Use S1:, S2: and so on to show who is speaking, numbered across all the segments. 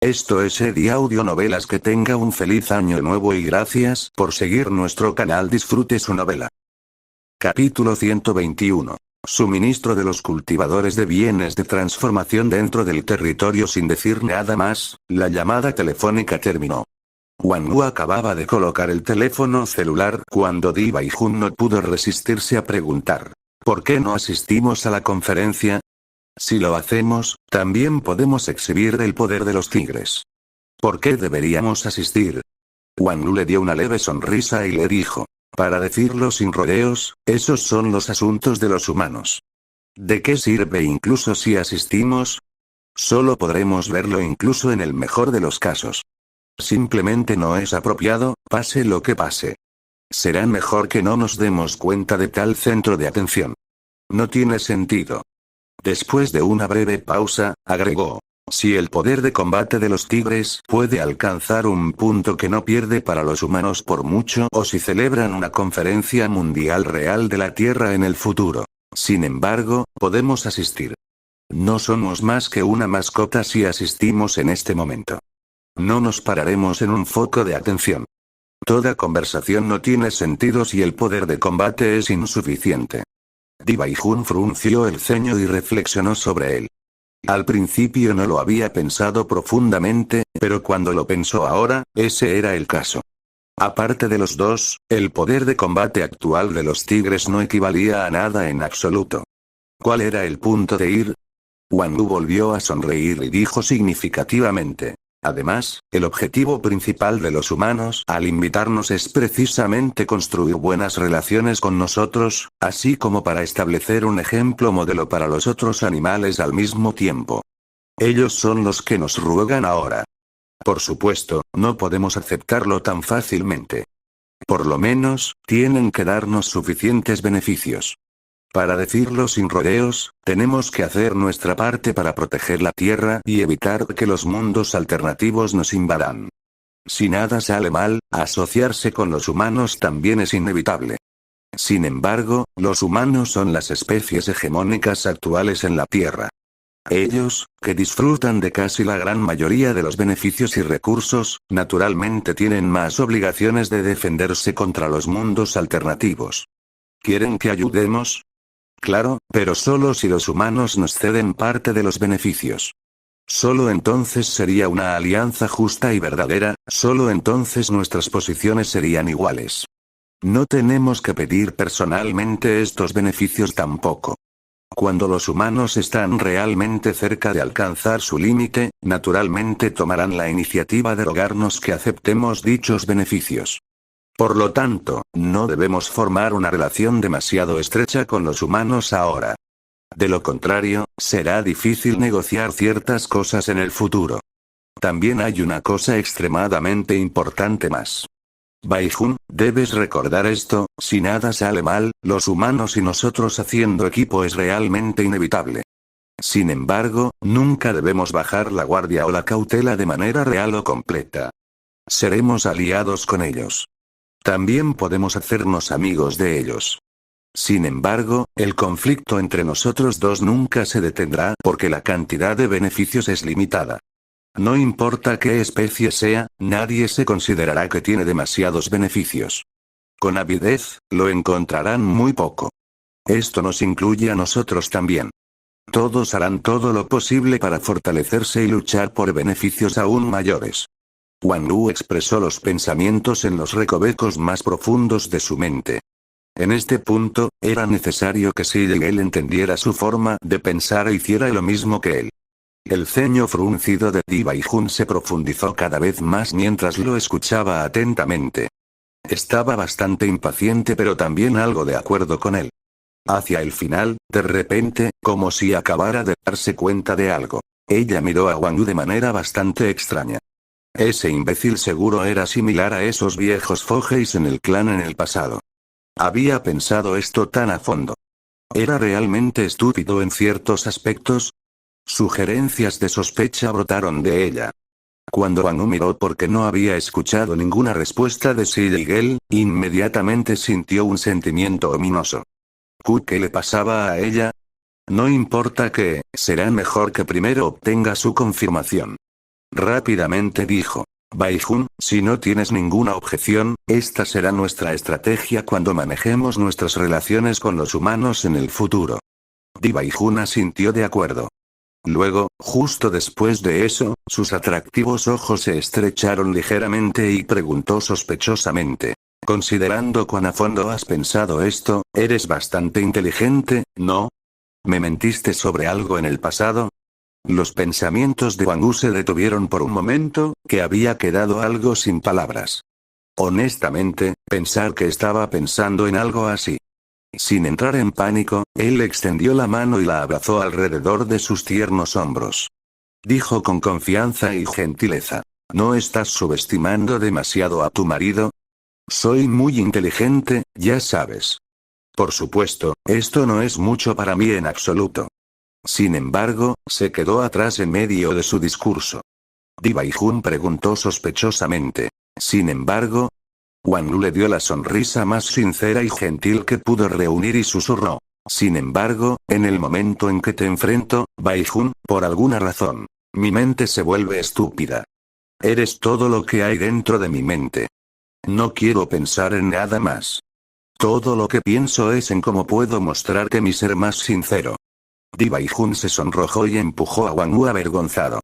S1: Esto es Eddie Audio Novelas. Que tenga un feliz año nuevo y gracias por seguir nuestro canal. Disfrute su novela. Capítulo 121. Suministro de los cultivadores de bienes de transformación dentro del territorio. Sin decir nada más, la llamada telefónica terminó. Wang Wu acababa de colocar el teléfono celular cuando Di Baijun no pudo resistirse a preguntar: ¿por qué no asistimos a la conferencia? Si lo hacemos, también podemos exhibir el poder de los tigres. ¿Por qué deberíamos asistir? Wang Wu le dio una leve sonrisa y le dijo: para decirlo sin rodeos, esos son los asuntos de los humanos. ¿De qué sirve incluso si asistimos? Solo podremos verlo incluso en el mejor de los casos. Simplemente no es apropiado, pase lo que pase. Será mejor que no nos demos cuenta de tal centro de atención. No tiene sentido. Después de una breve pausa, agregó: si el poder de combate de los tigres puede alcanzar un punto que no pierde para los humanos por mucho, o si celebran una conferencia mundial real de la Tierra en el futuro. Sin embargo, podemos asistir. No somos más que una mascota si asistimos en este momento. No nos pararemos en un foco de atención. Toda conversación no tiene sentido si el poder de combate es insuficiente. Di Baijun frunció el ceño y reflexionó sobre él. Al principio no lo había pensado profundamente, pero cuando lo pensó ahora, ese era el caso. Aparte de los dos, el poder de combate actual de los tigres no equivalía a nada en absoluto. ¿Cuál era el punto de ir? Wang Wu volvió a sonreír y dijo significativamente: además, el objetivo principal de los humanos al invitarnos es precisamente construir buenas relaciones con nosotros, así como para establecer un ejemplo modelo para los otros animales al mismo tiempo. Ellos son los que nos ruegan ahora. Por supuesto, no podemos aceptarlo tan fácilmente. Por lo menos, tienen que darnos suficientes beneficios. Para decirlo sin rodeos, tenemos que hacer nuestra parte para proteger la Tierra y evitar que los mundos alternativos nos invadan. Si nada sale mal, asociarse con los humanos también es inevitable. Sin embargo, los humanos son las especies hegemónicas actuales en la Tierra. Ellos, que disfrutan de casi la gran mayoría de los beneficios y recursos, naturalmente tienen más obligaciones de defenderse contra los mundos alternativos. ¿Quieren que ayudemos? Claro, pero solo si los humanos nos ceden parte de los beneficios. Solo entonces sería una alianza justa y verdadera, solo entonces nuestras posiciones serían iguales. No tenemos que pedir personalmente estos beneficios tampoco. Cuando los humanos están realmente cerca de alcanzar su límite, naturalmente tomarán la iniciativa de rogarnos que aceptemos dichos beneficios. Por lo tanto, no debemos formar una relación demasiado estrecha con los humanos ahora. De lo contrario, será difícil negociar ciertas cosas en el futuro. También hay una cosa extremadamente importante más. Baijun, debes recordar esto: si nada sale mal, los humanos y nosotros haciendo equipo es realmente inevitable. Sin embargo, nunca debemos bajar la guardia o la cautela de manera real o completa. Seremos aliados con ellos. También podemos hacernos amigos de ellos. Sin embargo, el conflicto entre nosotros dos nunca se detendrá porque la cantidad de beneficios es limitada. No importa qué especie sea, nadie se considerará que tiene demasiados beneficios. Con avidez, lo encontrarán muy poco. Esto nos incluye a nosotros también. Todos harán todo lo posible para fortalecerse y luchar por beneficios aún mayores. Wang Wu expresó los pensamientos en los recovecos más profundos de su mente. En este punto, era necesario que si él entendiera su forma de pensar e hiciera lo mismo que él. El ceño fruncido de Di Baijun se profundizó cada vez más mientras lo escuchaba atentamente. Estaba bastante impaciente pero también algo de acuerdo con él. Hacia el final, de repente, como si acabara de darse cuenta de algo, ella miró a Wang Wu de manera bastante extraña. Ese imbécil seguro era similar a esos viejos Fogeis en el clan en el pasado. Había pensado esto tan a fondo. ¿Era realmente estúpido en ciertos aspectos? Sugerencias de sospecha brotaron de ella. Cuando Wang Wu miró porque no había escuchado ninguna respuesta de Sigel, inmediatamente sintió un sentimiento ominoso. ¿Qué le pasaba a ella? No importa qué, será mejor que primero obtenga su confirmación. Rápidamente dijo. Baijun, si no tienes ninguna objeción, esta será nuestra estrategia cuando manejemos nuestras relaciones con los humanos en el futuro. Di Baijun asintió de acuerdo. Luego, justo después de eso, sus atractivos ojos se estrecharon ligeramente y preguntó sospechosamente. Considerando cuán a fondo has pensado esto, eres bastante inteligente, ¿no? ¿Me mentiste sobre algo en el pasado? Los pensamientos de Wang Wu se detuvieron por un momento, que había quedado algo sin palabras. Honestamente, pensar que estaba pensando en algo así. Sin entrar en pánico, él extendió la mano y la abrazó alrededor de sus tiernos hombros. Dijo con confianza y gentileza. ¿No estás subestimando demasiado a tu marido? Soy muy inteligente, ya sabes. Por supuesto, esto no es mucho para mí en absoluto. Sin embargo, se quedó atrás en medio de su discurso. Di Baijun preguntó sospechosamente. Sin embargo, Wang Lu le dio la sonrisa más sincera y gentil que pudo reunir y susurró. Sin embargo, en el momento en que te enfrento, Baijun, por alguna razón, mi mente se vuelve estúpida. Eres todo lo que hay dentro de mi mente. No quiero pensar en nada más. Todo lo que pienso es en cómo puedo mostrarte mi ser más sincero. Di Baijun se sonrojó y empujó a Wang Wu avergonzado.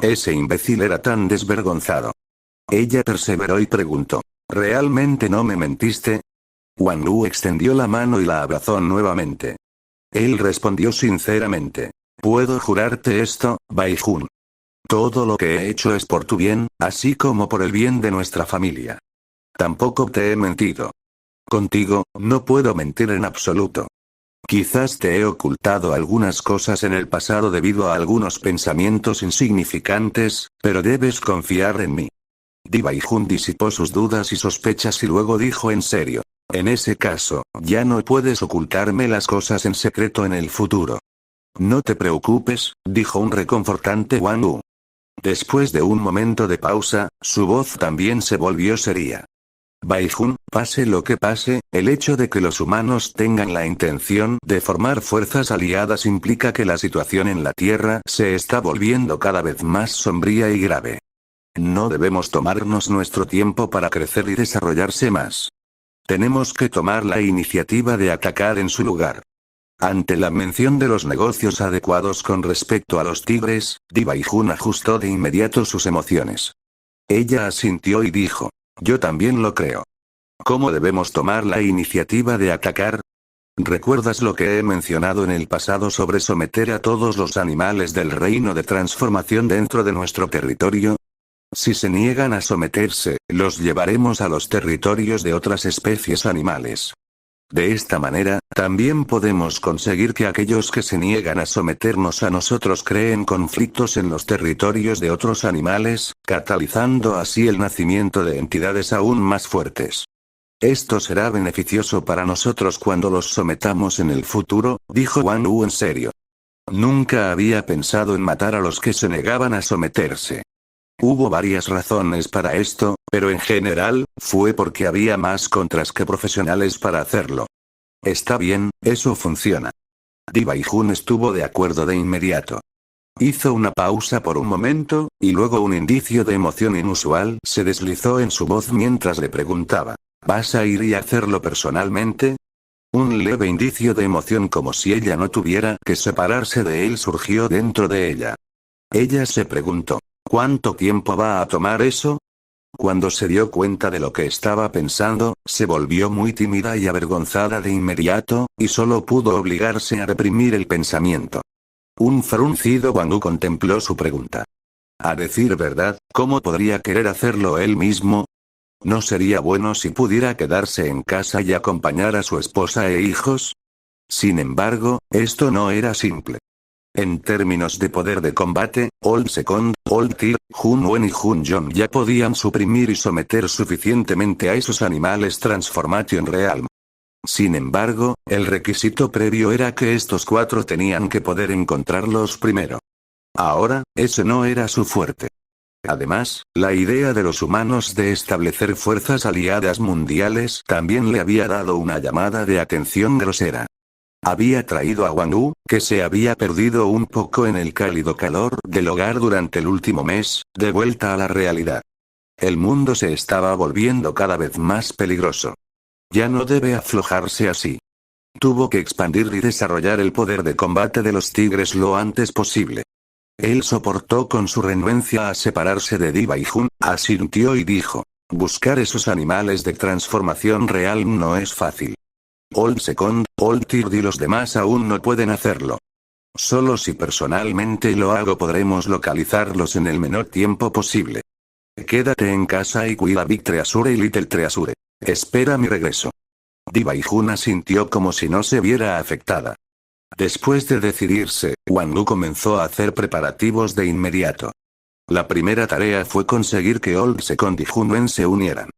S1: Ese imbécil era tan desvergonzado. Ella perseveró y preguntó. ¿Realmente no me mentiste? Wang Wu extendió la mano y la abrazó nuevamente. Él respondió sinceramente. Puedo jurarte esto, Baijun. Todo lo que he hecho es por tu bien, así como por el bien de nuestra familia. Tampoco te he mentido. Contigo, no puedo mentir en absoluto. Quizás te he ocultado algunas cosas en el pasado debido a algunos pensamientos insignificantes, pero debes confiar en mí. Di Baijun disipó sus dudas y sospechas y luego dijo en serio. En ese caso, ya no puedes ocultarme las cosas en secreto en el futuro. No te preocupes, dijo un reconfortante Wang Wu. Después de un momento de pausa, su voz también se volvió seria. Baijun, pase lo que pase, el hecho de que los humanos tengan la intención de formar fuerzas aliadas implica que la situación en la Tierra se está volviendo cada vez más sombría y grave. No debemos tomarnos nuestro tiempo para crecer y desarrollarse más. Tenemos que tomar la iniciativa de atacar en su lugar. Ante la mención de los negocios adecuados con respecto a los tigres, Di Baijun ajustó de inmediato sus emociones. Ella asintió y dijo. Yo también lo creo. ¿Cómo debemos tomar la iniciativa de atacar? ¿Recuerdas lo que he mencionado en el pasado sobre someter a todos los animales del reino de transformación dentro de nuestro territorio? Si se niegan a someterse, los llevaremos a los territorios de otras especies animales. De esta manera, también podemos conseguir que aquellos que se niegan a someternos a nosotros creen conflictos en los territorios de otros animales, catalizando así el nacimiento de entidades aún más fuertes. Esto será beneficioso para nosotros cuando los sometamos en el futuro, dijo Wang Wu en serio. Nunca había pensado en matar a los que se negaban a someterse. Hubo varias razones para esto, pero en general, fue porque había más contras que profesionales para hacerlo. Está bien, eso funciona. Di Baijun estuvo de acuerdo de inmediato. Hizo una pausa por un momento, y luego un indicio de emoción inusual se deslizó en su voz mientras le preguntaba. ¿Vas a ir y hacerlo personalmente? Un leve indicio de emoción como si ella no tuviera que separarse de él surgió dentro de ella. Ella se preguntó. ¿Cuánto tiempo va a tomar eso? Cuando se dio cuenta de lo que estaba pensando, se volvió muy tímida y avergonzada de inmediato, y solo pudo obligarse a reprimir el pensamiento. Un fruncido Wang Wu contempló su pregunta. A decir verdad, ¿cómo podría querer hacerlo él mismo? ¿No sería bueno si pudiera quedarse en casa y acompañar a su esposa e hijos? Sin embargo, esto no era simple. En términos de poder de combate, Old Second, Old Tyr, Hun Wen y Hun Jong ya podían suprimir y someter suficientemente a esos animales Transformation Realm. Sin embargo, el requisito previo era que estos cuatro tenían que poder encontrarlos primero. Ahora, ese no era su fuerte. Además, la idea de los humanos de establecer fuerzas aliadas mundiales también le había dado una llamada de atención grosera. Había traído a Wang Wu, que se había perdido un poco en el cálido calor del hogar durante el último mes, de vuelta a la realidad. El mundo se estaba volviendo cada vez más peligroso. Ya no debe aflojarse así. Tuvo que expandir y desarrollar el poder de combate de los tigres lo antes posible. Él soportó con su renuencia a separarse de Di Baijun, asintió y dijo: buscar esos animales de transformación real no es fácil. Old Second, Old Third y los demás aún no pueden hacerlo. Solo si personalmente lo hago podremos localizarlos en el menor tiempo posible. Quédate en casa y cuida Big Treasure y Little Treasure. Espera mi regreso. Di Baijun asintió como si no se viera afectada. Después de decidirse, Wang Wu comenzó a hacer preparativos de inmediato. La primera tarea fue conseguir que Old Second y Hunwen se unieran.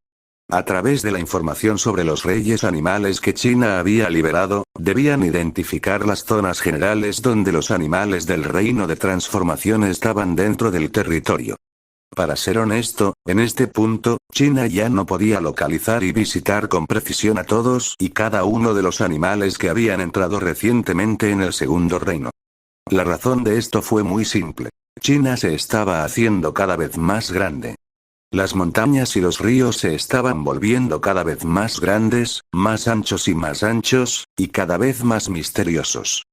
S1: A través de la información sobre los reyes animales que China había liberado, debían identificar las zonas generales donde los animales del reino de transformación estaban dentro del territorio. Para ser honesto, en este punto, China ya no podía localizar y visitar con precisión a todos y cada uno de los animales que habían entrado recientemente en el segundo reino. La razón de esto fue muy simple. China se estaba haciendo cada vez más grande. Las montañas y los ríos se estaban volviendo cada vez más grandes, más anchos y cada vez más misteriosos.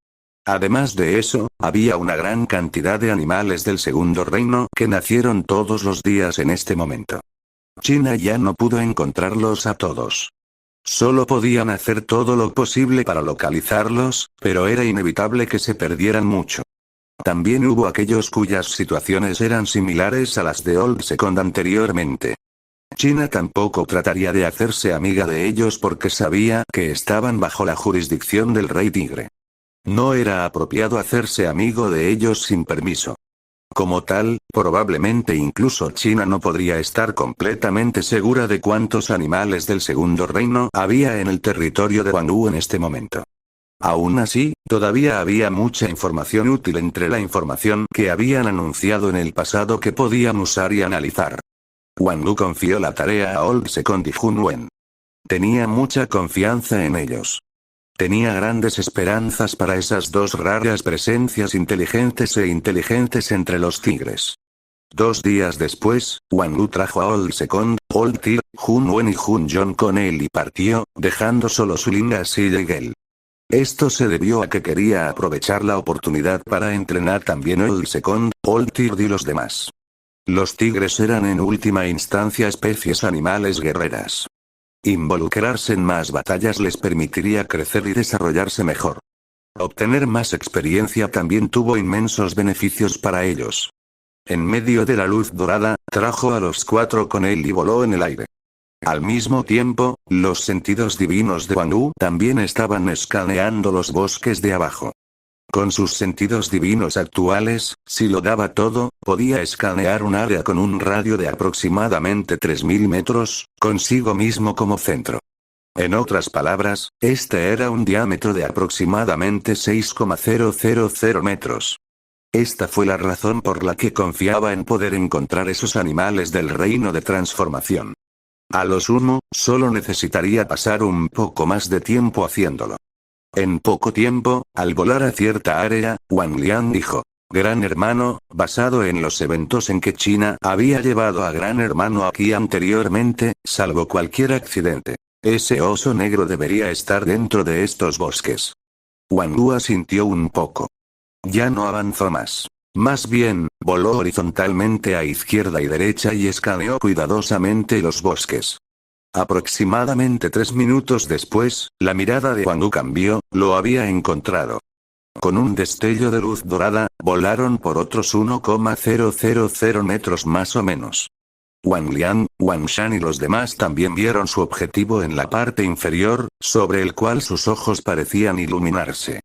S1: Además de eso, había una gran cantidad de animales del segundo reino que nacieron todos los días en este momento. China ya no pudo encontrarlos a todos. Solo podían hacer todo lo posible para localizarlos, pero era inevitable que se perdieran mucho. También hubo aquellos cuyas situaciones eran similares a las de Old Second anteriormente. China tampoco trataría de hacerse amiga de ellos porque sabía que estaban bajo la jurisdicción del Rey Tigre. No era apropiado hacerse amigo de ellos sin permiso. Como tal, probablemente incluso China no podría estar completamente segura de cuántos animales del segundo reino había en el territorio de Wang Wu en este momento. Aún así, todavía había mucha información útil entre la información que habían anunciado en el pasado que podían usar y analizar. Wang Wu confió la tarea a Old Second y Hunwen. Tenía mucha confianza en ellos. Tenía grandes esperanzas para esas dos raras presencias inteligentes entre los tigres. 2 días después, Wang Wu trajo a Old Second, Old Tigre, Hunwen y Hun-Jon con él y partió, dejando solo su linda Silla y Gel. Esto se debió a que quería aprovechar la oportunidad para entrenar también Old Second, Old Tigre y los demás. Los tigres eran en última instancia especies animales guerreras. Involucrarse en más batallas les permitiría crecer y desarrollarse mejor. Obtener más experiencia también tuvo inmensos beneficios para ellos. En medio de la luz dorada, trajo a los 4 con él y voló en el aire. Al mismo tiempo, los sentidos divinos de Wang Wu también estaban escaneando los bosques de abajo. Con sus sentidos divinos actuales, si lo daba todo, podía escanear un área con un radio de aproximadamente 3000 metros, consigo mismo como centro. En otras palabras, este era un diámetro de aproximadamente 6,000 metros. Esta fue la razón por la que confiaba en poder encontrar esos animales del reino de transformación. A lo sumo, solo necesitaría pasar un poco más de tiempo haciéndolo. En poco tiempo, al volar a cierta área, Wang Liang dijo: Gran Hermano, basado en los eventos en que China había llevado a Gran Hermano aquí anteriormente, salvo cualquier accidente, ese oso negro debería estar dentro de estos bosques. Wang Wu asintió un poco. Ya no avanzó más. Más bien, voló horizontalmente a izquierda y derecha y escaneó cuidadosamente los bosques. Aproximadamente 3 minutos después, la mirada de Wang Wu cambió, lo había encontrado. Con un destello de luz dorada, volaron por otros 1,000 metros más o menos. Wang Liang, Wang Shan y los demás también vieron su objetivo en la parte inferior, sobre el cual sus ojos parecían iluminarse.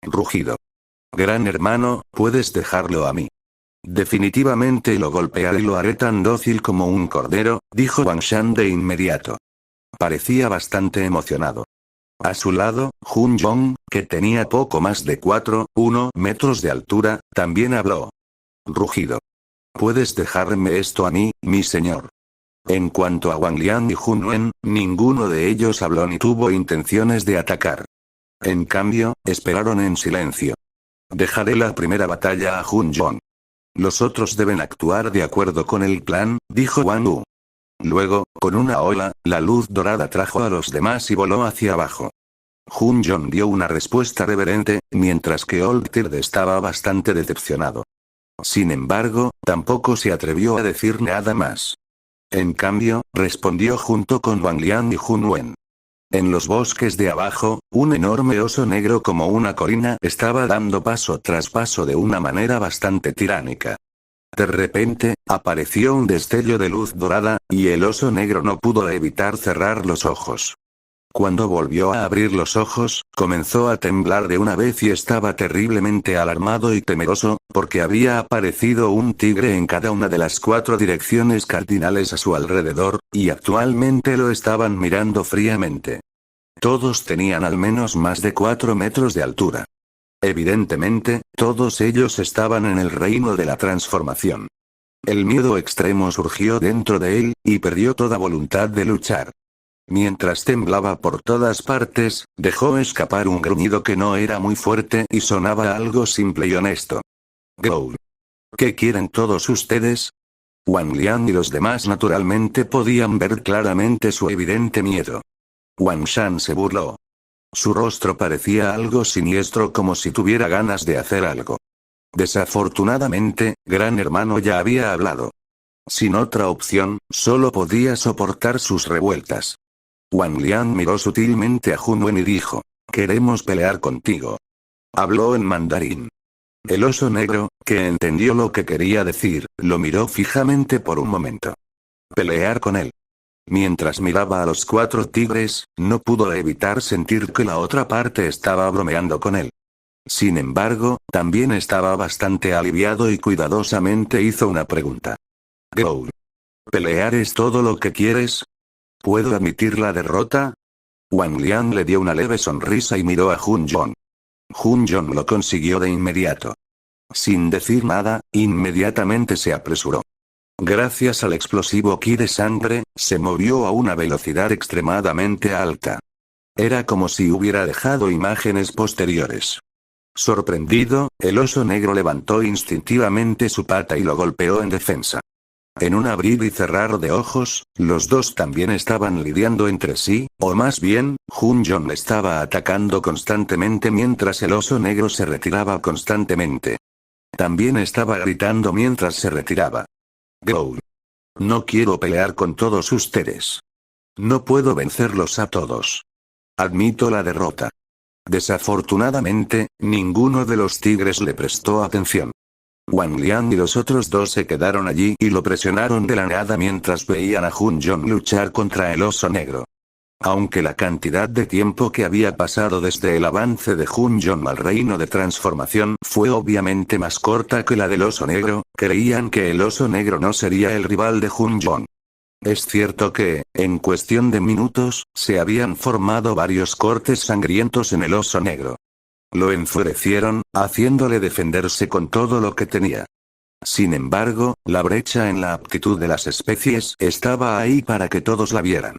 S1: Rugido. Gran hermano, puedes dejarlo a mí. Definitivamente lo golpearé y lo haré tan dócil como un cordero, dijo Wang Shan de inmediato. Parecía bastante emocionado. A su lado, Hun-Jon, que tenía poco más de 4,1 metros de altura, también habló. Rugido. Puedes dejarme esto a mí, mi señor. En cuanto a Wang Liang y Hunwen, ninguno de ellos habló ni tuvo intenciones de atacar. En cambio, esperaron en silencio. Dejaré la primera batalla a Hun Jong. Los otros deben actuar de acuerdo con el plan, dijo Wang Wu. Luego, con una ola, la luz dorada trajo a los demás y voló hacia abajo. Hun Jong dio una respuesta reverente, mientras que Old estaba bastante decepcionado. Sin embargo, tampoco se atrevió a decir nada más. En cambio, respondió junto con Wang Liang y Hun Wen. En los bosques de abajo, un enorme oso negro como una colina estaba dando paso tras paso de una manera bastante tiránica. De repente, apareció un destello de luz dorada, y el oso negro no pudo evitar cerrar los ojos. Cuando volvió a abrir los ojos, comenzó a temblar de una vez y estaba terriblemente alarmado y temeroso, porque había aparecido un tigre en cada una de las 4 direcciones cardinales a su alrededor, y actualmente lo estaban mirando fríamente. Todos tenían al menos más de 4 metros de altura. Evidentemente, todos ellos estaban en el reino de la transformación. El miedo extremo surgió dentro de él, y perdió toda voluntad de luchar. Mientras temblaba por todas partes, dejó escapar un gruñido que no era muy fuerte y sonaba algo simple y honesto. Growl. ¿Qué quieren todos ustedes? Wang Liang y los demás naturalmente podían ver claramente su evidente miedo. Wang Shan se burló. Su rostro parecía algo siniestro como si tuviera ganas de hacer algo. Desafortunadamente, Gran Hermano ya había hablado. Sin otra opción, solo podía soportar sus revueltas. Wang Liang miró sutilmente a Hun Wen y dijo: «Queremos pelear contigo». Habló en mandarín. El oso negro, que entendió lo que quería decir, lo miró fijamente por un momento. Pelear con él. Mientras miraba a los 4 tigres, no pudo evitar sentir que la otra parte estaba bromeando con él. Sin embargo, también estaba bastante aliviado y cuidadosamente hizo una pregunta. «Growl. ¿Pelear es todo lo que quieres? ¿Puedo admitir la derrota?» Wang Liang le dio una leve sonrisa y miró a Hun Jong. Hun Jong lo consiguió de inmediato. Sin decir nada, inmediatamente se apresuró. Gracias al explosivo ki de sangre, se movió a una velocidad extremadamente alta. Era como si hubiera dejado imágenes posteriores. Sorprendido, el oso negro levantó instintivamente su pata y lo golpeó en defensa. En un abrir y cerrar de ojos, los dos también estaban lidiando entre sí, o más bien, Hun Jong le estaba atacando constantemente mientras el oso negro se retiraba constantemente. También estaba gritando mientras se retiraba. «Growl. No quiero pelear con todos ustedes. No puedo vencerlos a todos. Admito la derrota». Desafortunadamente, ninguno de los tigres le prestó atención. Wang Liang y los otros 2 se quedaron allí y lo presionaron de la nada mientras veían a Hun Jong luchar contra el oso negro. Aunque la cantidad de tiempo que había pasado desde el avance de Hun Jong al reino de transformación fue obviamente más corta que la del oso negro, creían que el oso negro no sería el rival de Hun Jong. Es cierto que, en cuestión de minutos, se habían formado varios cortes sangrientos en el oso negro. Lo enfurecieron, haciéndole defenderse con todo lo que tenía. Sin embargo, la brecha en la aptitud de las especies estaba ahí para que todos la vieran.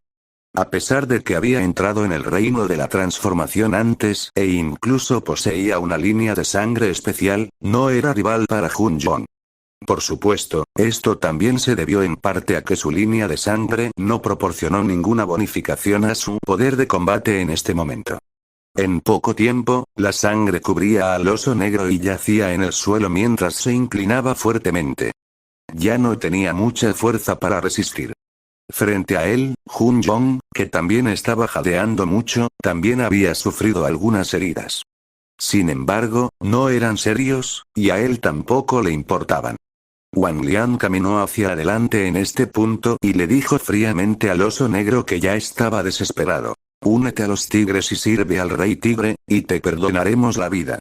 S1: A pesar de que había entrado en el reino de la transformación antes e incluso poseía una línea de sangre especial, no era rival para Hun Jong. Por supuesto, esto también se debió en parte a que su línea de sangre no proporcionó ninguna bonificación a su poder de combate en este momento. En poco tiempo, la sangre cubría al oso negro y yacía en el suelo mientras se inclinaba fuertemente. Ya no tenía mucha fuerza para resistir. Frente a él, Hun Jong, que también estaba jadeando mucho, también había sufrido algunas heridas. Sin embargo, no eran serios, y a él tampoco le importaban. Wang Liang caminó hacia adelante en este punto y le dijo fríamente al oso negro que ya estaba desesperado: «Únete a los tigres y sirve al rey tigre, y te perdonaremos la vida».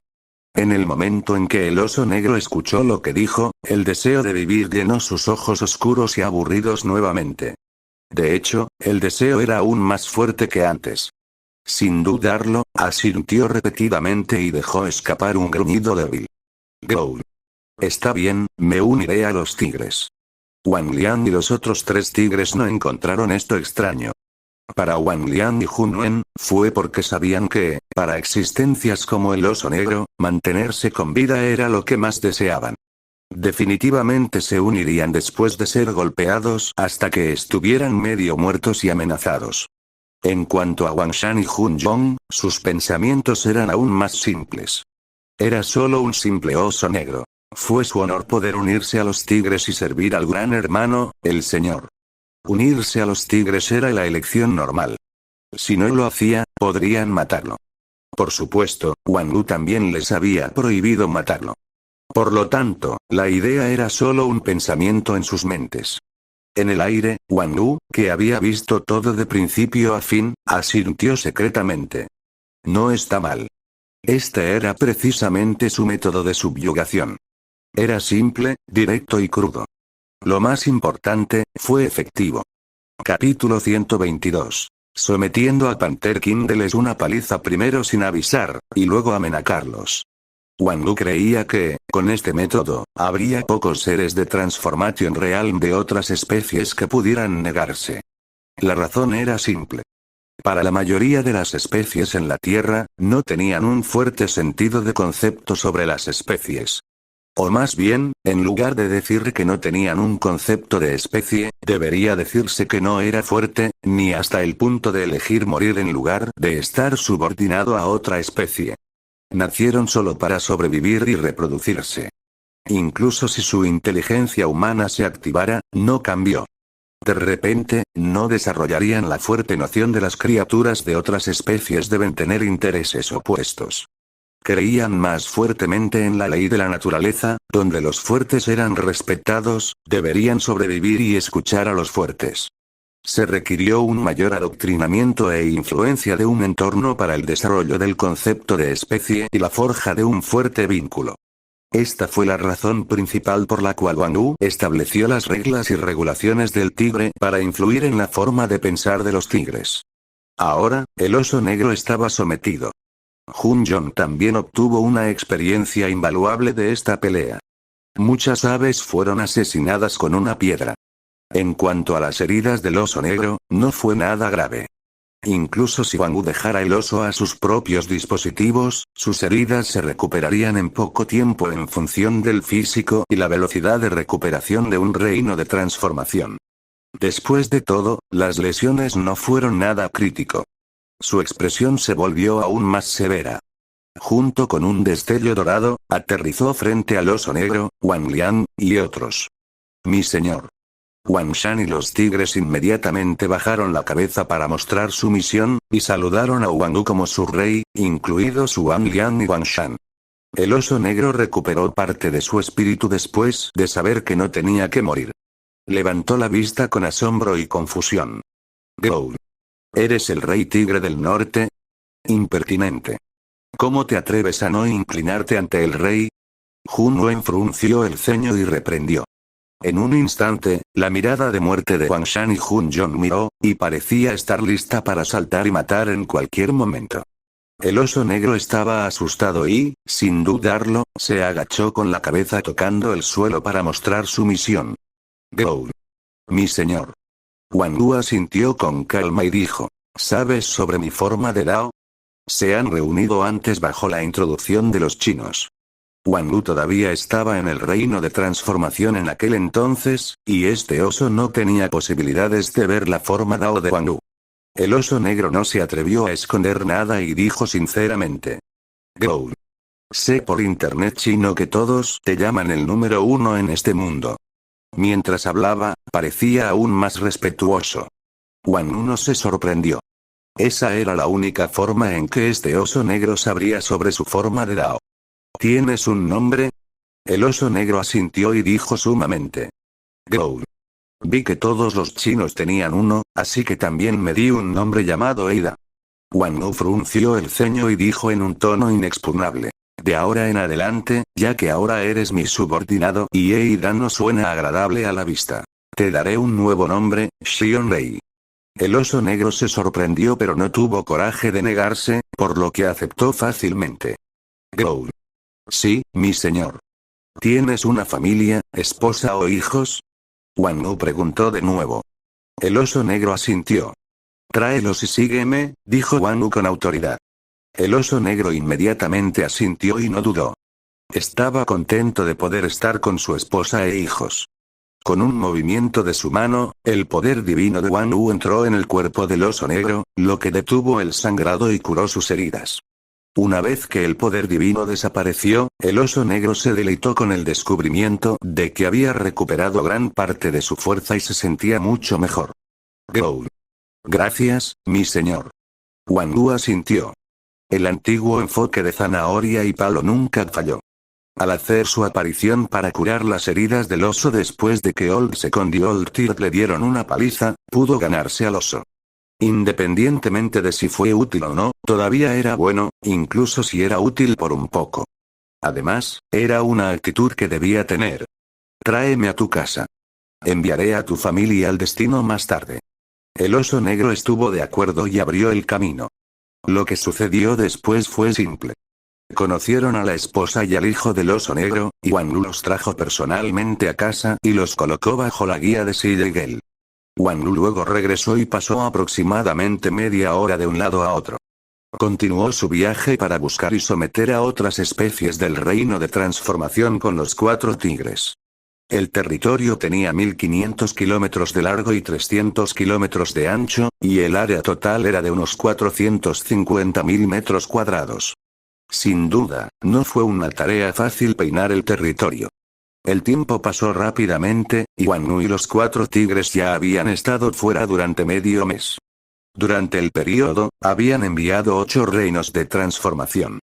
S1: En el momento en que el oso negro escuchó lo que dijo, el deseo de vivir llenó sus ojos oscuros y aburridos nuevamente. De hecho, el deseo era aún más fuerte que antes. Sin dudarlo, asintió repetidamente y dejó escapar un gruñido débil. «Growl. Está bien, me uniré a los tigres». Wang Liang y los otros 3 tigres no encontraron esto extraño. Para Wang Liang y Hun Wen, fue porque sabían que, para existencias como el oso negro, mantenerse con vida era lo que más deseaban. Definitivamente se unirían después de ser golpeados hasta que estuvieran medio muertos y amenazados. En cuanto a Wang Shan y Hun Yong, sus pensamientos eran aún más simples. Era solo un simple oso negro. Fue su honor poder unirse a los tigres y servir al gran hermano, el señor. Unirse a los tigres era la elección normal. Si no lo hacía, podrían matarlo. Por supuesto, Wang Wu también les había prohibido matarlo. Por lo tanto, la idea era solo un pensamiento en sus mentes. En el aire, Wang Wu, que había visto todo de principio a fin, asintió secretamente. No está mal. Este era precisamente su método de subyugación. Era simple, directo y crudo. Lo más importante, fue efectivo. Capítulo 122. Sometiendo a Panther Kindles una paliza primero sin avisar, y luego amenazarlos. Wang Wu creía que, con este método, habría pocos seres de Transformation Realm de otras especies que pudieran negarse. La razón era simple. Para la mayoría de las especies en la Tierra, no tenían un fuerte sentido de concepto sobre las especies. O más bien, en lugar de decir que no tenían un concepto de especie, debería decirse que no era fuerte, ni hasta el punto de elegir morir en lugar de estar subordinado a otra especie. Nacieron solo para sobrevivir y reproducirse. Incluso si su inteligencia humana se activara, no cambió. De repente, no desarrollarían la fuerte noción de las criaturas de otras especies deben tener intereses opuestos. Creían más fuertemente en la ley de la naturaleza, donde los fuertes eran respetados, deberían sobrevivir y escuchar a los fuertes. Se requirió un mayor adoctrinamiento e influencia de un entorno para el desarrollo del concepto de especie y la forja de un fuerte vínculo. Esta fue la razón principal por la cual Wang Wu estableció las reglas y regulaciones del tigre para influir en la forma de pensar de los tigres. Ahora, el oso negro estaba sometido. Hun Yong también obtuvo una experiencia invaluable de esta pelea. Muchas aves fueron asesinadas con una piedra. En cuanto a las heridas del oso negro, no fue nada grave. Incluso si Wang Wu dejara el oso a sus propios dispositivos, sus heridas se recuperarían en poco tiempo en función del físico y la velocidad de recuperación de un reino de transformación. Después de todo, las lesiones no fueron nada crítico. Su expresión se volvió aún más severa. Junto con un destello dorado, aterrizó frente al oso negro, Wang Liang, y otros. Mi señor. Wang Shan y los tigres inmediatamente bajaron la cabeza para mostrar su misión, y saludaron a Wang Wu como su rey, incluidos Wang Liang y Wang Shan. El oso negro recuperó parte de su espíritu después de saber que no tenía que morir. Levantó la vista con asombro y confusión. Growl. ¿Eres el rey tigre del norte? Impertinente. ¿Cómo te atreves a no inclinarte ante el rey? Hun Wen frunció el ceño y reprendió. En un instante, la mirada de muerte de Wang Shan y Hun Yong miró, y parecía estar lista para saltar y matar en cualquier momento. El oso negro estaba asustado y, sin dudarlo, se agachó con la cabeza tocando el suelo para mostrar su misión. Growl. Mi señor. Wang Wu asintió con calma y dijo, ¿sabes sobre mi forma de Dao? Se han reunido antes bajo la introducción de los chinos. Wang Wu todavía estaba en el reino de transformación en aquel entonces, y este oso no tenía posibilidades de ver la forma Dao de Wang Wu. El oso negro no se atrevió a esconder nada y dijo sinceramente. Growl. Sé por internet chino que todos te llaman el número 1 en este mundo. Mientras hablaba, parecía aún más respetuoso. Wang Wu no se sorprendió. Esa era la única forma en que este oso negro sabría sobre su forma de Dao. ¿Tienes un nombre? El oso negro asintió y dijo sumamente. Growl. Vi que todos los chinos tenían uno, así que también me di un nombre llamado Eida. Wang Wu frunció el ceño y dijo en un tono inexpugnable. De ahora en adelante, ya que ahora eres mi subordinado y Eida no suena agradable a la vista. Te daré un nuevo nombre, Xion Rei. El oso negro se sorprendió pero no tuvo coraje de negarse, por lo que aceptó fácilmente. Growl. Sí, mi señor. ¿Tienes una familia, esposa o hijos? Wang Wu preguntó de nuevo. El oso negro asintió. Tráelos y sígueme, dijo Wang Wu con autoridad. El oso negro inmediatamente asintió y no dudó. Estaba contento de poder estar con su esposa e hijos. Con un movimiento de su mano, el poder divino de Wang Wu entró en el cuerpo del oso negro, lo que detuvo el sangrado y curó sus heridas. Una vez que el poder divino desapareció, el oso negro se deleitó con el descubrimiento de que había recuperado gran parte de su fuerza y se sentía mucho mejor. Growl. Gracias, mi señor. Wang Wu asintió. El antiguo enfoque de zanahoria y palo nunca falló. Al hacer su aparición para curar las heridas del oso después de que Old Second y Old Third le dieron una paliza, pudo ganarse al oso. Independientemente de si fue útil o no, todavía era bueno, incluso si era útil por un poco. Además, era una actitud que debía tener. Tráeme a tu casa. Enviaré a tu familia al destino más tarde. El oso negro estuvo de acuerdo y abrió el camino. Lo que sucedió después fue simple. Conocieron a la esposa y al hijo del oso negro, y Wang Wu los trajo personalmente a casa y los colocó bajo la guía de Sigel. Wang Wu luego regresó y pasó aproximadamente media hora de un lado a otro. Continuó su viaje para buscar y someter a otras especies del reino de transformación con los 4 tigres. El territorio tenía 1500 kilómetros de largo y 300 kilómetros de ancho, y el área total era de unos 450.000 metros cuadrados. Sin duda, no fue una tarea fácil peinar el territorio. El tiempo pasó rápidamente, y Wang Wu y los 4 tigres ya habían estado fuera durante medio mes. Durante el periodo, habían enviado 8 reinos de transformación.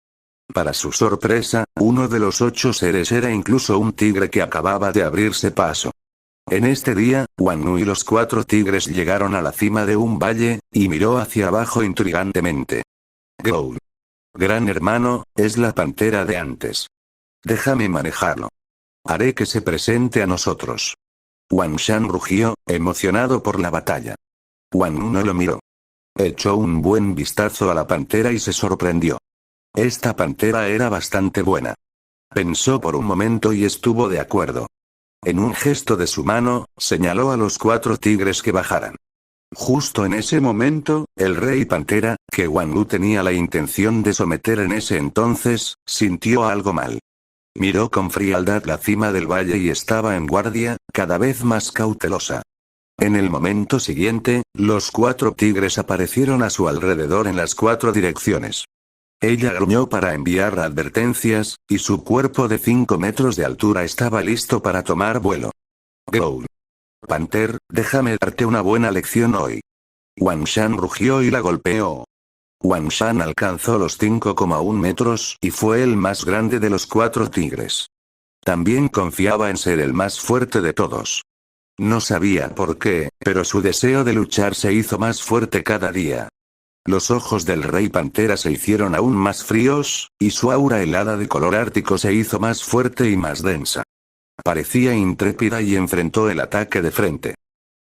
S1: Para su sorpresa, uno de los 8 seres era incluso un tigre que acababa de abrirse paso. En este día, Wang Wu y los 4 tigres llegaron a la cima de un valle, y miró hacia abajo intrigantemente. Growl. Gran hermano, es la pantera de antes. Déjame manejarlo. Haré que se presente a nosotros. Wang Shan rugió, emocionado por la batalla. Wang Wu no lo miró. Echó un buen vistazo a la pantera y se sorprendió. Esta pantera era bastante buena. Pensó por un momento y estuvo de acuerdo. En un gesto de su mano, señaló a los 4 tigres que bajaran. Justo en ese momento, el rey pantera, que Wang Wu tenía la intención de someter en ese entonces, sintió algo mal. Miró con frialdad la cima del valle y estaba en guardia, cada vez más cautelosa. En el momento siguiente, los 4 tigres aparecieron a su alrededor en las 4 direcciones. Ella gruñó para enviar advertencias, y su cuerpo de 5 metros de altura estaba listo para tomar vuelo. Growl. Panther, déjame darte una buena lección hoy. Wang Shan rugió y la golpeó. Wang Shan alcanzó los 5,1 metros y fue el más grande de los 4 tigres. También confiaba en ser el más fuerte de todos. No sabía por qué, pero su deseo de luchar se hizo más fuerte cada día. Los ojos del rey pantera se hicieron aún más fríos, y su aura helada de color ártico se hizo más fuerte y más densa. Parecía intrépida y enfrentó el ataque de frente.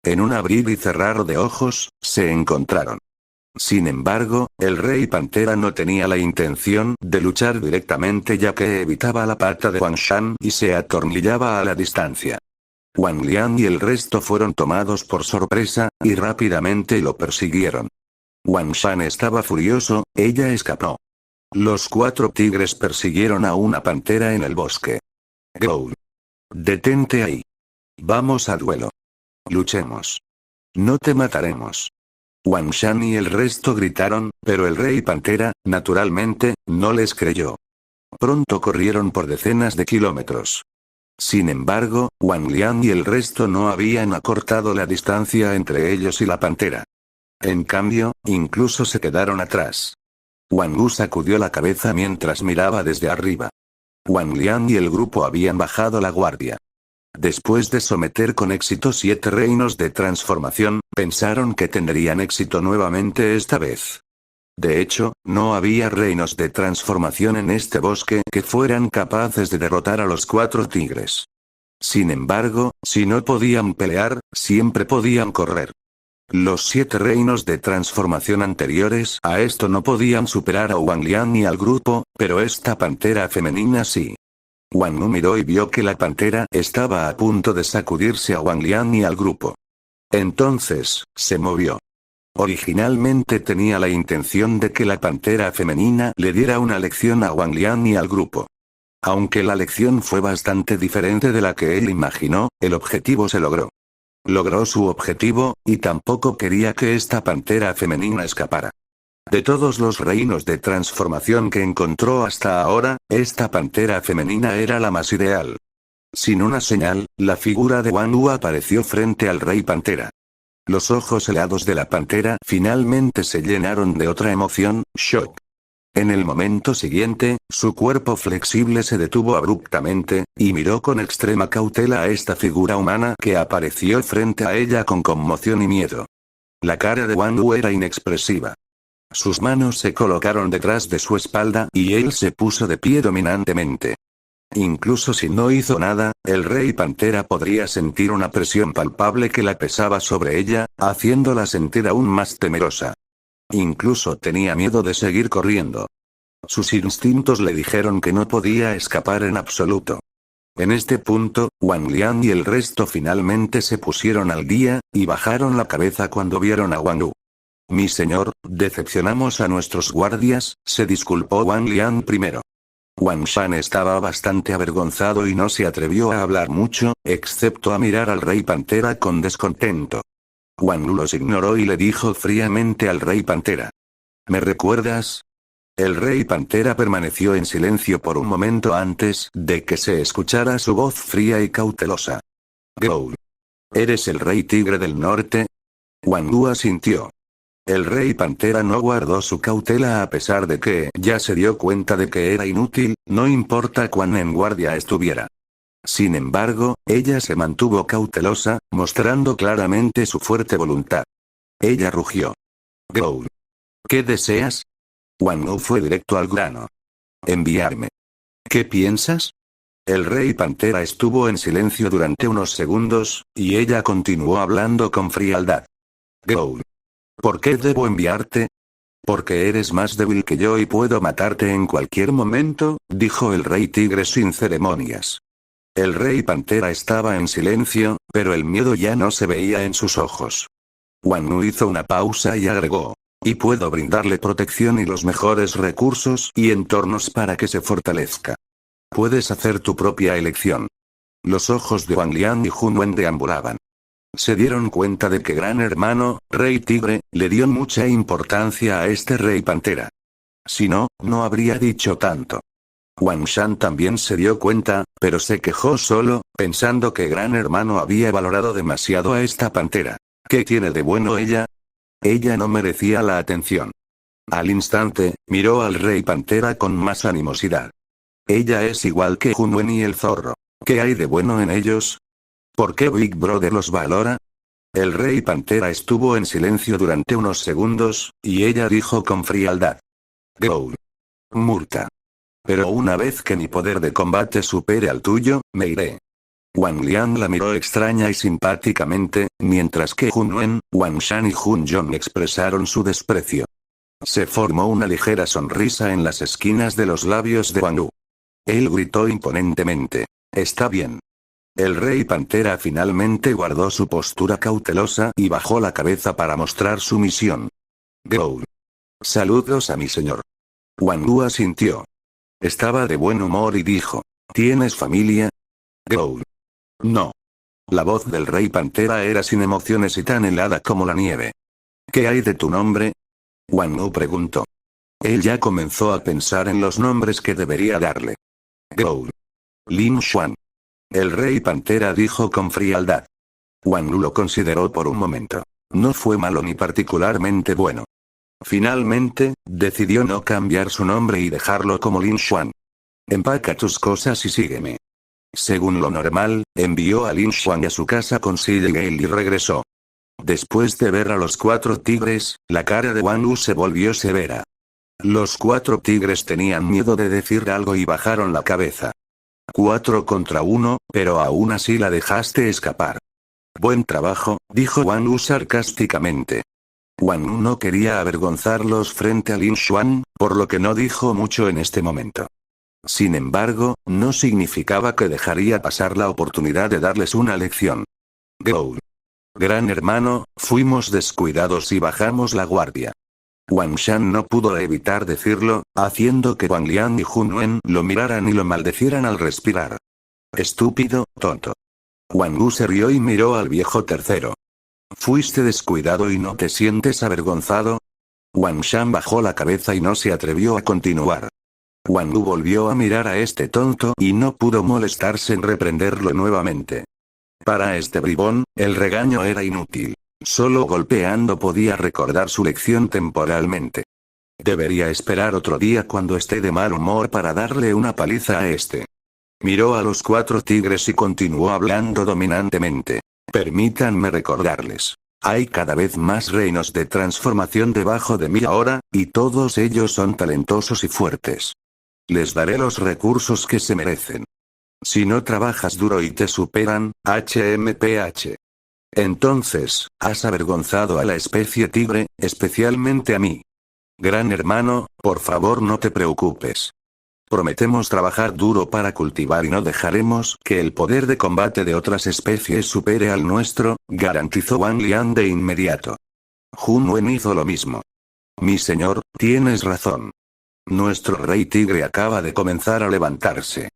S1: En un abrir y cerrar de ojos, se encontraron. Sin embargo, el rey pantera no tenía la intención de luchar directamente ya que evitaba la pata de Wang Shan y se atornillaba a la distancia. Wang Liang y el resto fueron tomados por sorpresa, y rápidamente lo persiguieron. Wang Shan estaba furioso, ella escapó. Los 4 tigres persiguieron a una pantera en el bosque. Growl. Detente ahí. Vamos a duelo. Luchemos. No te mataremos. Wang Shan y el resto gritaron, pero el rey pantera, naturalmente, no les creyó. Pronto corrieron por decenas de kilómetros. Sin embargo, Wang Liang y el resto no habían acortado la distancia entre ellos y la pantera. En cambio, incluso se quedaron atrás. Wang Wu sacudió la cabeza mientras miraba desde arriba. Wang Liang y el grupo habían bajado la guardia. Después de someter con éxito 7 reinos de transformación, pensaron que tendrían éxito nuevamente esta vez. De hecho, no había reinos de transformación en este bosque que fueran capaces de derrotar a los 4 tigres. Sin embargo, si no podían pelear, siempre podían correr. Los 7 reinos de transformación anteriores a esto no podían superar a Wang Liang ni al grupo, pero esta pantera femenina sí. Wang Wu miró y vio que la pantera estaba a punto de sacudirse a Wang Liang y al grupo. Entonces, se movió. Originalmente tenía la intención de que la pantera femenina le diera una lección a Wang Liang y al grupo. Aunque la lección fue bastante diferente de la que él imaginó, el objetivo se logró. Logró su objetivo, y tampoco quería que esta pantera femenina escapara. De todos los reinos de transformación que encontró hasta ahora, esta pantera femenina era la más ideal. Sin una señal, la figura de Wang Wu apareció frente al rey pantera. Los ojos helados de la pantera finalmente se llenaron de otra emoción, shock. En el momento siguiente, su cuerpo flexible se detuvo abruptamente, y miró con extrema cautela a esta figura humana que apareció frente a ella con conmoción y miedo. La cara de Wang Wu era inexpresiva. Sus manos se colocaron detrás de su espalda y él se puso de pie dominantemente. Incluso si no hizo nada, el rey pantera podría sentir una presión palpable que la pesaba sobre ella, haciéndola sentir aún más temerosa. Incluso tenía miedo de seguir corriendo. Sus instintos le dijeron que no podía escapar en absoluto. En este punto, Wang Liang y el resto finalmente se pusieron al día, y bajaron la cabeza cuando vieron a Wang Wu. Mi señor, decepcionamos a nuestros guardias, se disculpó Wang Liang primero. Wang Shan estaba bastante avergonzado y no se atrevió a hablar mucho, excepto a mirar al rey pantera con descontento. Wang Wu los ignoró y le dijo fríamente al rey pantera. ¿Me recuerdas? El rey pantera permaneció en silencio por un momento antes de que se escuchara su voz fría y cautelosa. Goul. ¿Eres el rey tigre del norte? Wang Wu asintió. El rey pantera no guardó su cautela a pesar de que ya se dio cuenta de que era inútil, no importa cuán en guardia estuviera. Sin embargo, ella se mantuvo cautelosa, mostrando claramente su fuerte voluntad. Ella rugió. Goul. ¿Qué deseas? Wang Wu fue directo al grano. Enviarme. ¿Qué piensas? El rey pantera estuvo en silencio durante unos segundos, y ella continuó hablando con frialdad. Goul. ¿Por qué debo enviarte? Porque eres más débil que yo y puedo matarte en cualquier momento, dijo el rey tigre sin ceremonias. El rey pantera estaba en silencio, pero el miedo ya no se veía en sus ojos. Wang Wu hizo una pausa y agregó. Y puedo brindarle protección y los mejores recursos y entornos para que se fortalezca. Puedes hacer tu propia elección. Los ojos de Wang Liang y Hun Wen deambulaban. Se dieron cuenta de que Gran Hermano, Rey Tigre, le dio mucha importancia a este Rey Pantera. Si no, no habría dicho tanto. Wang Shan también se dio cuenta, pero se quejó solo, pensando que Gran Hermano había valorado demasiado a esta pantera. ¿Qué tiene de bueno ella? Ella no merecía la atención. Al instante, miró al Rey Pantera con más animosidad. Ella es igual que Hun Wen y el zorro. ¿Qué hay de bueno en ellos? ¿Por qué Big Brother los valora? El Rey Pantera estuvo en silencio durante unos segundos, y ella dijo con frialdad. Goul. Multa. Pero una vez que mi poder de combate supere al tuyo, me iré. Wang Liang la miró extraña y simpáticamente, mientras que Hun Wen, Wang Shan y Hun Jong expresaron su desprecio. Se formó una ligera sonrisa en las esquinas de los labios de Wang Wu. Él gritó imponentemente. Está bien. El Rey Pantera finalmente guardó su postura cautelosa y bajó la cabeza para mostrar su misión. Goul. Saludos a mi señor. Wang Wu asintió. Estaba de buen humor y dijo. ¿Tienes familia? Goul. No. La voz del Rey Pantera era sin emociones y tan helada como la nieve. ¿Qué hay de tu nombre? Wang Wu preguntó. Él ya comenzó a pensar en los nombres que debería darle. Goul. Lin Xuan. El Rey Pantera dijo con frialdad. Wang Wu lo consideró por un momento. No fue malo ni particularmente bueno. Finalmente, decidió no cambiar su nombre y dejarlo como Lin Xuan. Empaca tus cosas y sígueme. Según lo normal, envió a Lin Xuan a su casa con Sille Gale y regresó. Después de ver a los 4 tigres, la cara de Wang Wu se volvió severa. Los 4 tigres tenían miedo de decir algo y bajaron la cabeza. 4 contra 1, pero aún así la dejaste escapar. Buen trabajo, dijo Wang Wu sarcásticamente. Wang Wu no quería avergonzarlos frente a Lin Xuan, por lo que no dijo mucho en este momento. Sin embargo, no significaba que dejaría pasar la oportunidad de darles una lección. Goul. Gran hermano, fuimos descuidados y bajamos la guardia. Wang Shan no pudo evitar decirlo, haciendo que Wang Liang y Hun Wen lo miraran y lo maldecieran al respirar. Estúpido, tonto. Wang Wu se rió y miró al viejo tercero. ¿Fuiste descuidado y no te sientes avergonzado? Wang Shan bajó la cabeza y no se atrevió a continuar. Wang Wu volvió a mirar a este tonto y no pudo molestarse en reprenderlo nuevamente. Para este bribón, el regaño era inútil. Solo golpeando podía recordar su lección temporalmente. Debería esperar otro día cuando esté de mal humor para darle una paliza a este. Miró a los 4 tigres y continuó hablando dominantemente. Permítanme recordarles. Hay cada vez más reinos de transformación debajo de mí ahora, y todos ellos son talentosos y fuertes. Les daré los recursos que se merecen. Si no trabajas duro y te superan, HMPH. Entonces, has avergonzado a la especie tigre, especialmente a mí. Gran hermano, por favor no te preocupes. Prometemos trabajar duro para cultivar y no dejaremos que el poder de combate de otras especies supere al nuestro, garantizó Wang Liang de inmediato. Hun Wen hizo lo mismo. Mi señor, tienes razón. Nuestro rey tigre acaba de comenzar a levantarse.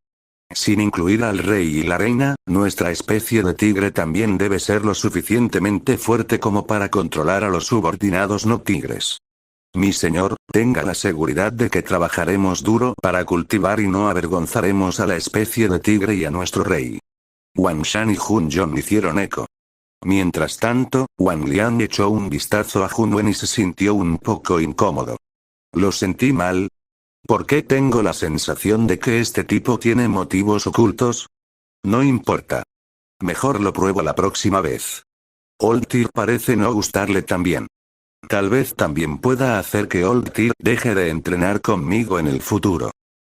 S1: Sin incluir al rey y la reina, nuestra especie de tigre también debe ser lo suficientemente fuerte como para controlar a los subordinados no tigres. Mi señor, tenga la seguridad de que trabajaremos duro para cultivar y no avergonzaremos a la especie de tigre y a nuestro rey. Wang Shan y Hun Jon hicieron eco. Mientras tanto, Wang Liang echó un vistazo a Hun Wen y se sintió un poco incómodo. Lo sentí mal. ¿Por qué tengo la sensación de que este tipo tiene motivos ocultos? No importa. Mejor lo pruebo la próxima vez. Old-Tyr parece no gustarle también. Tal vez también pueda hacer que Old-Tyr deje de entrenar conmigo en el futuro.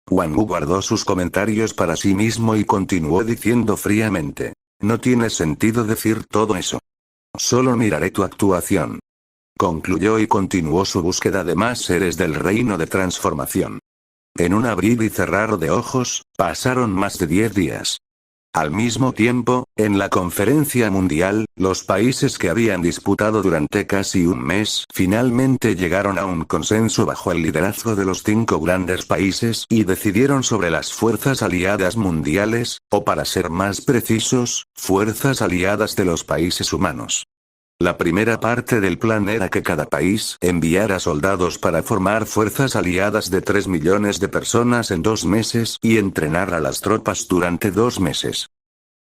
S1: Wang Wu guardó sus comentarios para sí mismo y continuó diciendo fríamente. No tiene sentido decir todo eso. Solo miraré tu actuación. Concluyó y continuó su búsqueda de más seres del reino de transformación. En un abrir y cerrar de ojos, pasaron más de 10 días. Al mismo tiempo, en la conferencia mundial, los países que habían disputado durante casi un mes finalmente llegaron a un consenso bajo el liderazgo de los 5 grandes países y decidieron sobre las fuerzas aliadas mundiales, o para ser más precisos, fuerzas aliadas de los países humanos. La primera parte del plan era que cada país enviara soldados para formar fuerzas aliadas de 3 millones de personas en 2 meses y entrenar a las tropas durante 2 meses.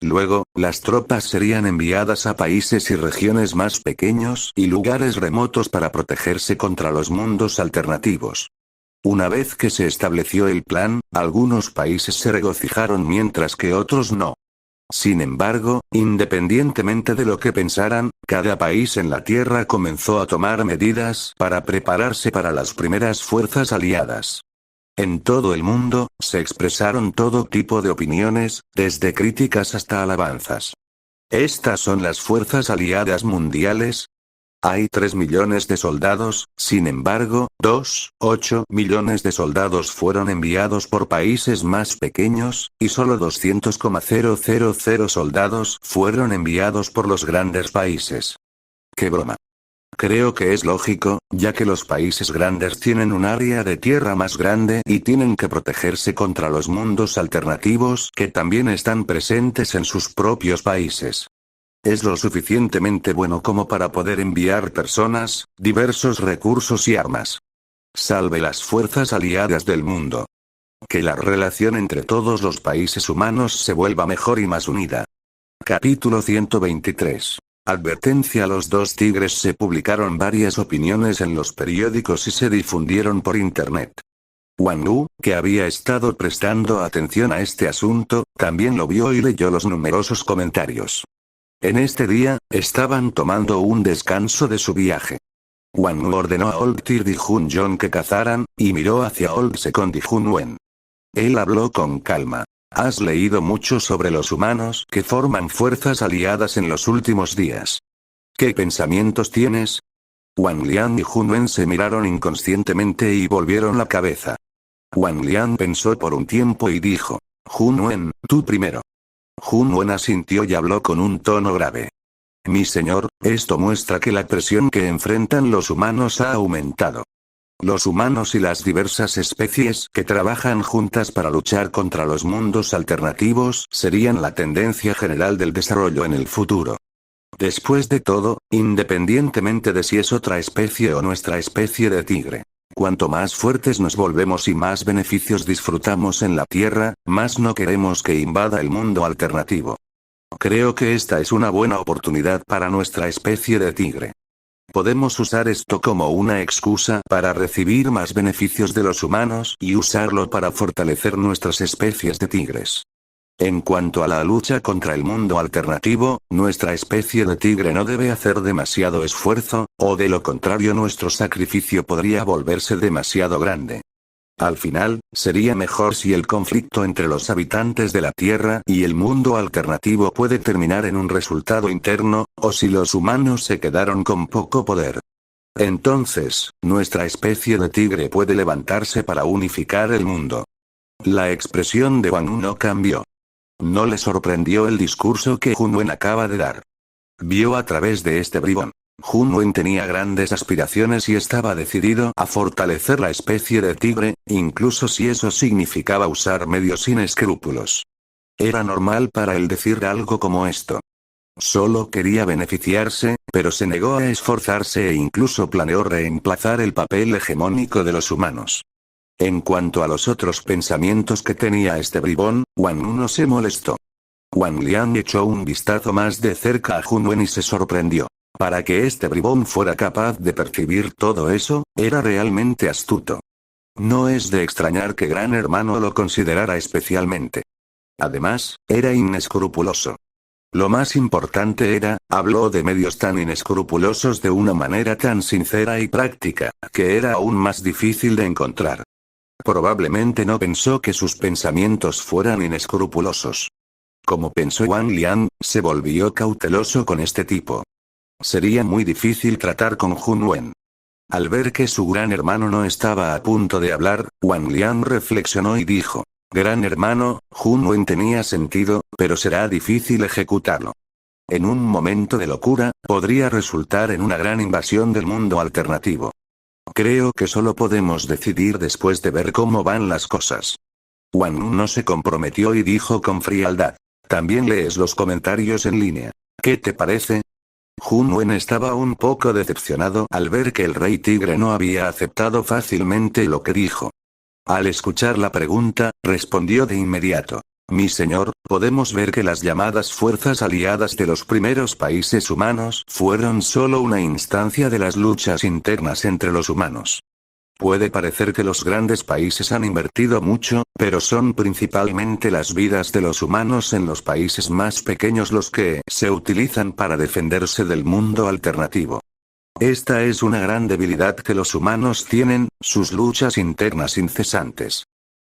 S1: Luego, las tropas serían enviadas a países y regiones más pequeños y lugares remotos para protegerse contra los mundos alternativos. Una vez que se estableció el plan, algunos países se regocijaron mientras que otros no. Sin embargo, independientemente de lo que pensaran, cada país en la Tierra comenzó a tomar medidas para prepararse para las primeras fuerzas aliadas. En todo el mundo, se expresaron todo tipo de opiniones, desde críticas hasta alabanzas. Estas son las fuerzas aliadas mundiales. Hay 3 millones de soldados, sin embargo, 2,8 millones de soldados fueron enviados por países más pequeños, y solo 200,000 soldados fueron enviados por los grandes países. ¡Qué broma! Creo que es lógico, ya que los países grandes tienen un área de tierra más grande y tienen que protegerse contra los mundos alternativos que también están presentes en sus propios países. Es lo suficientemente bueno como para poder enviar personas, diversos recursos y armas. Salve las fuerzas aliadas del mundo. Que la relación entre todos los países humanos se vuelva mejor y más unida. Capítulo 123. Advertencia. Los 2 tigres. Se publicaron varias opiniones en los periódicos y se difundieron por internet. Wang Wu, que había estado prestando atención a este asunto, también lo vio y leyó los numerosos comentarios. En este día, estaban tomando un descanso de su viaje. Wang Wu ordenó a Old-Tyr y Hun Jon que cazaran, y miró hacia Old-Second y Hun Wen. Él habló con calma. ¿Has leído mucho sobre los humanos que forman fuerzas aliadas en los últimos días? ¿Qué pensamientos tienes? Wang Liang y Hun Wen se miraron inconscientemente y volvieron la cabeza. Wang Liang pensó por un tiempo y dijo, Hun Wen, tú primero. Hun Wen asintió y habló con un tono grave. Mi señor, esto muestra que la presión que enfrentan los humanos ha aumentado. Los humanos y las diversas especies que trabajan juntas para luchar contra los mundos alternativos serían la tendencia general del desarrollo en el futuro. Después de todo, independientemente de si es otra especie o nuestra especie de tigre, cuanto más fuertes nos volvemos y más beneficios disfrutamos en la Tierra, más no queremos que invada el mundo alternativo. Creo que esta es una buena oportunidad para nuestra especie de tigre. Podemos usar esto como una excusa para recibir más beneficios de los humanos y usarlo para fortalecer nuestras especies de tigres. En cuanto a la lucha contra el mundo alternativo, nuestra especie de tigre no debe hacer demasiado esfuerzo, o de lo contrario nuestro sacrificio podría volverse demasiado grande. Al final, sería mejor si el conflicto entre los habitantes de la Tierra y el mundo alternativo puede terminar en un resultado interno, o si los humanos se quedaron con poco poder. Entonces, nuestra especie de tigre puede levantarse para unificar el mundo. La expresión de Wang no cambió. No le sorprendió el discurso que Hun acaba de dar. Vio a través de este bribón. Hun tenía grandes aspiraciones y estaba decidido a fortalecer la especie de tigre, incluso si eso significaba usar medios sin escrúpulos. Era normal para él decir algo como esto. Solo quería beneficiarse, pero se negó a esforzarse e incluso planeó reemplazar el papel hegemónico de los humanos. En cuanto a los otros pensamientos que tenía este bribón, Wang no se molestó. Wang Liang echó un vistazo más de cerca a Hun y se sorprendió. Para que este bribón fuera capaz de percibir todo eso, era realmente astuto. No es de extrañar que Gran Hermano lo considerara especialmente. Además, era inescrupuloso. Lo más importante era, habló de medios tan inescrupulosos de una manera tan sincera y práctica, que era aún más difícil de encontrar. Probablemente no pensó que sus pensamientos fueran inescrupulosos. Como pensó Wang Liang, se volvió cauteloso con este tipo. Sería muy difícil tratar con Hun. Al ver que su gran hermano no estaba a punto de hablar, Wang Liang reflexionó y dijo: Gran hermano, Hun tenía sentido, pero será difícil ejecutarlo. En un momento de locura, podría resultar en una gran invasión del mundo alternativo. Creo que solo podemos decidir después de ver cómo van las cosas. Wang no se comprometió y dijo con frialdad: También lees los comentarios en línea. ¿Qué te parece? Hun estaba un poco decepcionado al ver que el rey tigre no había aceptado fácilmente lo que dijo. Al escuchar la pregunta, respondió de inmediato: Mi señor, podemos ver que las llamadas fuerzas aliadas de los primeros países humanos fueron solo una instancia de las luchas internas entre los humanos. Puede parecer que los grandes países han invertido mucho, pero son principalmente las vidas de los humanos en los países más pequeños los que se utilizan para defenderse del mundo alternativo. Esta es una gran debilidad que los humanos tienen, sus luchas internas incesantes.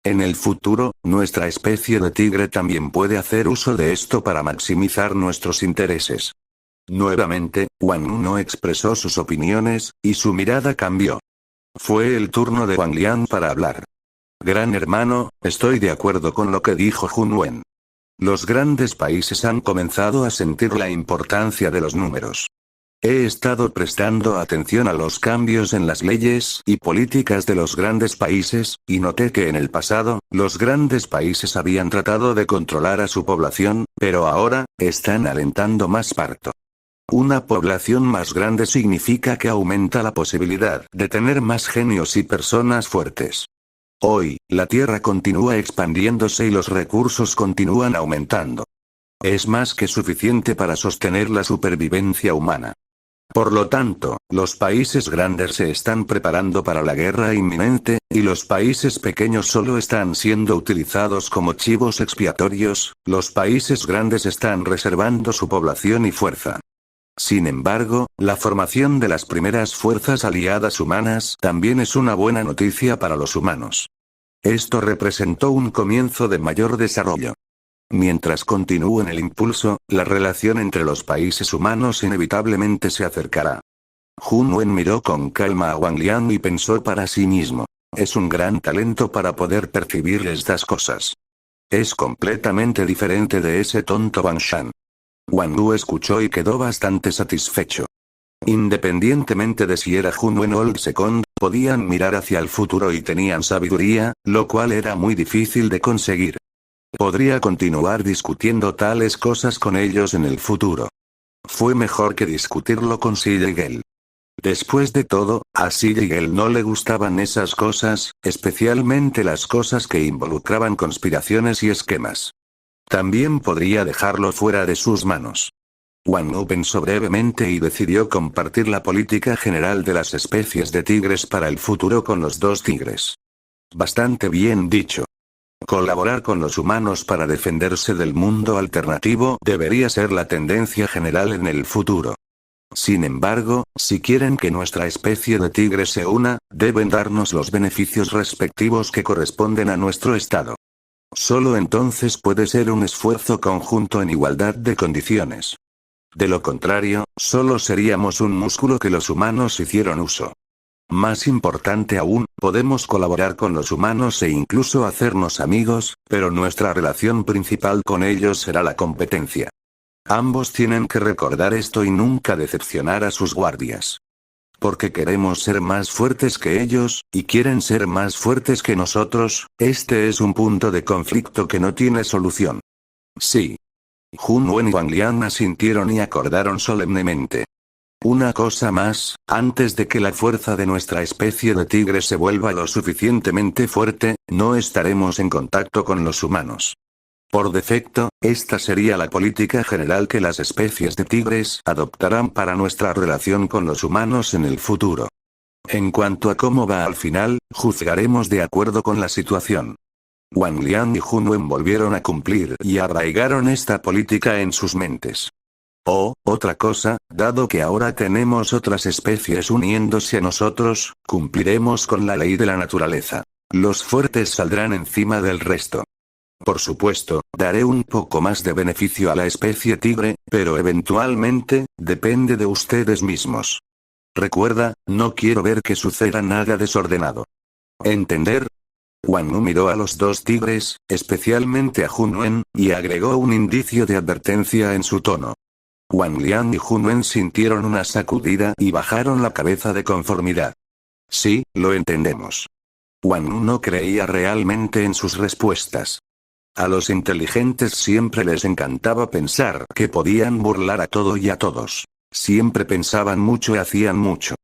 S1: En el futuro, nuestra especie de tigre también puede hacer uso de esto para maximizar nuestros intereses. Nuevamente, Wang no expresó sus opiniones, y su mirada cambió. Fue el turno de Wang Liang para hablar. Gran hermano, estoy de acuerdo con lo que dijo Hun. Los grandes países han comenzado a sentir la importancia de los números. He estado prestando atención a los cambios en las leyes y políticas de los grandes países, y noté que en el pasado, los grandes países habían tratado de controlar a su población, pero ahora, están alentando más parto. Una población más grande significa que aumenta la posibilidad de tener más genios y personas fuertes. Hoy, la Tierra continúa expandiéndose y los recursos continúan aumentando. Es más que suficiente para sostener la supervivencia humana. Por lo tanto, los países grandes se están preparando para la guerra inminente, y los países pequeños solo están siendo utilizados como chivos expiatorios. Los países grandes están reservando su población y fuerza. Sin embargo, la formación de las primeras fuerzas aliadas humanas también es una buena noticia para los humanos. Esto representó un comienzo de mayor desarrollo. Mientras continúen el impulso, la relación entre los países humanos inevitablemente se acercará. Hun miró con calma a Wang Liang y pensó para sí mismo: es un gran talento para poder percibir estas cosas. Es completamente diferente de ese tonto Wang Shan. Wang Wu escuchó y quedó bastante satisfecho. Independientemente de si era Junwen o Old Second, podían mirar hacia el futuro y tenían sabiduría, lo cual era muy difícil de conseguir. Podría continuar discutiendo tales cosas con ellos en el futuro. Fue mejor que discutirlo con Sigel. Después de todo, a Sigel no le gustaban esas cosas, especialmente las cosas que involucraban conspiraciones y esquemas. También podría dejarlo fuera de sus manos. Wang Wu pensó brevemente y decidió compartir la política general de las especies de tigres para el futuro con los dos tigres. Bastante bien dicho. Colaborar con los humanos para defenderse del mundo alternativo debería ser la tendencia general en el futuro. Sin embargo, si quieren que nuestra especie de tigre se una, deben darnos los beneficios respectivos que corresponden a nuestro estado. Solo entonces puede ser un esfuerzo conjunto en igualdad de condiciones. De lo contrario, solo seríamos un músculo que los humanos hicieron uso. Más importante aún, podemos colaborar con los humanos e incluso hacernos amigos, pero nuestra relación principal con ellos será la competencia. Ambos tienen que recordar esto y nunca decepcionar a sus guardias. Porque queremos ser más fuertes que ellos, y quieren ser más fuertes que nosotros, este es un punto de conflicto que no tiene solución. Sí. Junwen y Wang Liang asintieron y acordaron solemnemente. Una cosa más, antes de que la fuerza de nuestra especie de tigre se vuelva lo suficientemente fuerte, no estaremos en contacto con los humanos. Por defecto, esta sería la política general que las especies de tigres adoptarán para nuestra relación con los humanos en el futuro. En cuanto a cómo va al final, juzgaremos de acuerdo con la situación. Wang Liang y Junwen volvieron a cumplir y arraigaron esta política en sus mentes. Oh, otra cosa, dado que ahora tenemos otras especies uniéndose a nosotros, cumpliremos con la ley de la naturaleza. Los fuertes saldrán encima del resto. Por supuesto, daré un poco más de beneficio a la especie tigre, pero eventualmente, depende de ustedes mismos. Recuerda, no quiero ver que suceda nada desordenado. ¿Entender? Wang Wu miró a los dos tigres, especialmente a Junwen, y agregó un indicio de advertencia en su tono. Wang Liang y Junwen sintieron una sacudida y bajaron la cabeza de conformidad. Sí, lo entendemos. Wang Wu no creía realmente en sus respuestas. A los inteligentes siempre les encantaba pensar que podían burlar a todo y a todos. Siempre pensaban mucho y hacían mucho.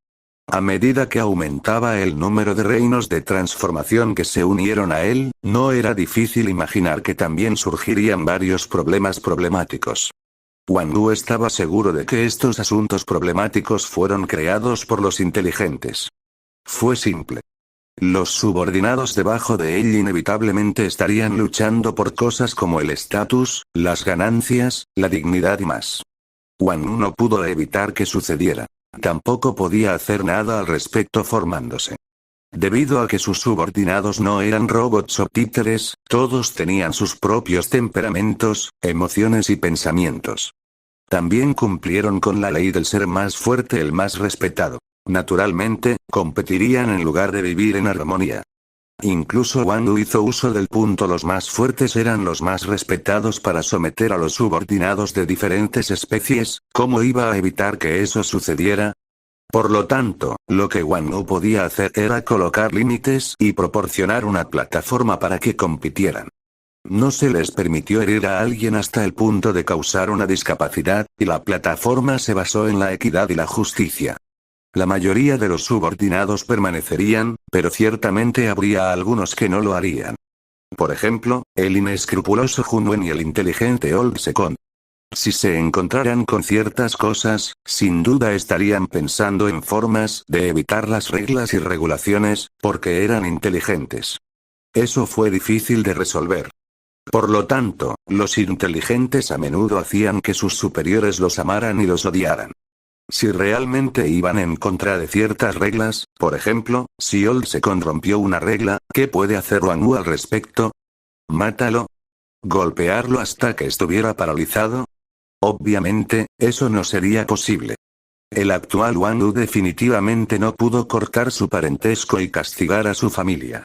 S1: A medida que aumentaba el número de reinos de transformación que se unieron a él, no era difícil imaginar que también surgirían varios problemas problemáticos. Wang Wu estaba seguro de que estos asuntos problemáticos fueron creados por los inteligentes. Fue simple. Los subordinados debajo de él inevitablemente estarían luchando por cosas como el estatus, las ganancias, la dignidad y más. Wang Wu no pudo evitar que sucediera. Tampoco podía hacer nada al respecto formándose. Debido a que sus subordinados no eran robots o títeres, todos tenían sus propios temperamentos, emociones y pensamientos. También cumplieron con la ley del ser más fuerte el más respetado. Naturalmente, competirían en lugar de vivir en armonía. Incluso Wang Wu hizo uso del punto los más fuertes eran los más respetados para someter a los subordinados de diferentes especies. ¿Cómo iba a evitar que eso sucediera? Por lo tanto, lo que Wang Wu podía hacer era colocar límites y proporcionar una plataforma para que compitieran. No se les permitió herir a alguien hasta el punto de causar una discapacidad, y la plataforma se basó en la equidad y la justicia. La mayoría de los subordinados permanecerían, pero ciertamente habría algunos que no lo harían. Por ejemplo, el inescrupuloso Junwen y el inteligente Old Second. Si se encontraran con ciertas cosas, sin duda estarían pensando en formas de evitar las reglas y regulaciones, porque eran inteligentes. Eso fue difícil de resolver. Por lo tanto, los inteligentes a menudo hacían que sus superiores los amaran y los odiaran. Si realmente iban en contra de ciertas reglas, por ejemplo, si Old Second rompió una regla, ¿qué puede hacer Wang Wu al respecto? ¿Mátalo? ¿Golpearlo hasta que estuviera paralizado? Obviamente, eso no sería posible. El actual Wang Wu definitivamente no pudo cortar su parentesco y castigar a su familia.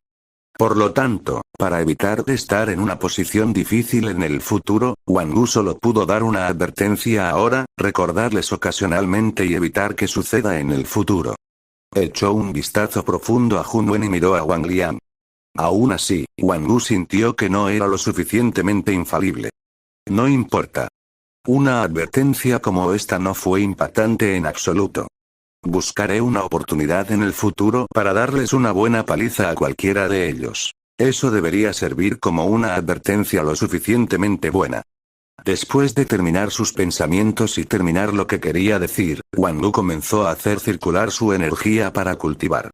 S1: Por lo tanto, para evitar de estar en una posición difícil en el futuro, Wang Wu solo pudo dar una advertencia ahora, recordarles ocasionalmente y evitar que suceda en el futuro. Echó un vistazo profundo a Hun Wen y miró a Wang Liang. Aún así, Wang Wu sintió que no era lo suficientemente infalible. No importa. Una advertencia como esta no fue impactante en absoluto. Buscaré una oportunidad en el futuro para darles una buena paliza a cualquiera de ellos. Eso debería servir como una advertencia lo suficientemente buena. Después de terminar sus pensamientos y terminar lo que quería decir, Wang Wu comenzó a hacer circular su energía para cultivar.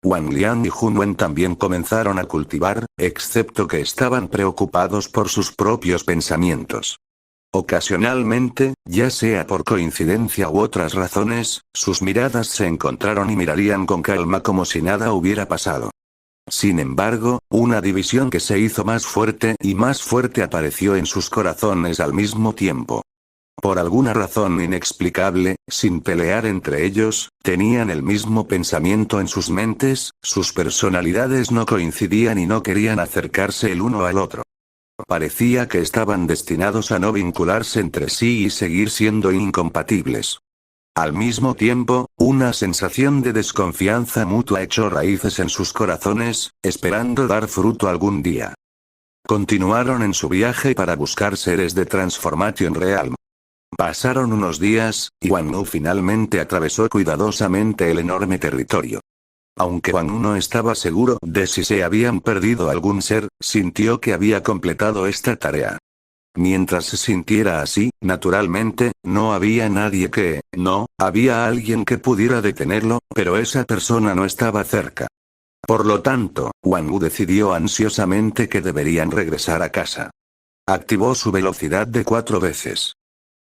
S1: Wang Liang y Hun Wen también comenzaron a cultivar, excepto que estaban preocupados por sus propios pensamientos. Ocasionalmente, ya sea por coincidencia u otras razones, sus miradas se encontraron y mirarían con calma como si nada hubiera pasado. Sin embargo, una división que se hizo más fuerte y más fuerte apareció en sus corazones al mismo tiempo. Por alguna razón inexplicable, sin pelear entre ellos, tenían el mismo pensamiento en sus mentes, sus personalidades no coincidían y no querían acercarse el uno al otro. Parecía que estaban destinados a no vincularse entre sí y seguir siendo incompatibles. Al mismo tiempo, una sensación de desconfianza mutua echó raíces en sus corazones, esperando dar fruto algún día. Continuaron en su viaje para buscar seres de Transformation Realm. Pasaron unos días, y Wang Wu finalmente atravesó cuidadosamente el enorme territorio. Aunque Wang Wu no estaba seguro de si se habían perdido algún ser, sintió que había completado esta tarea. Mientras se sintiera así, naturalmente, no había nadie había alguien que pudiera detenerlo, pero esa persona no estaba cerca. Por lo tanto, Wang Wu decidió ansiosamente que deberían regresar a casa. Activó su velocidad de 4 veces.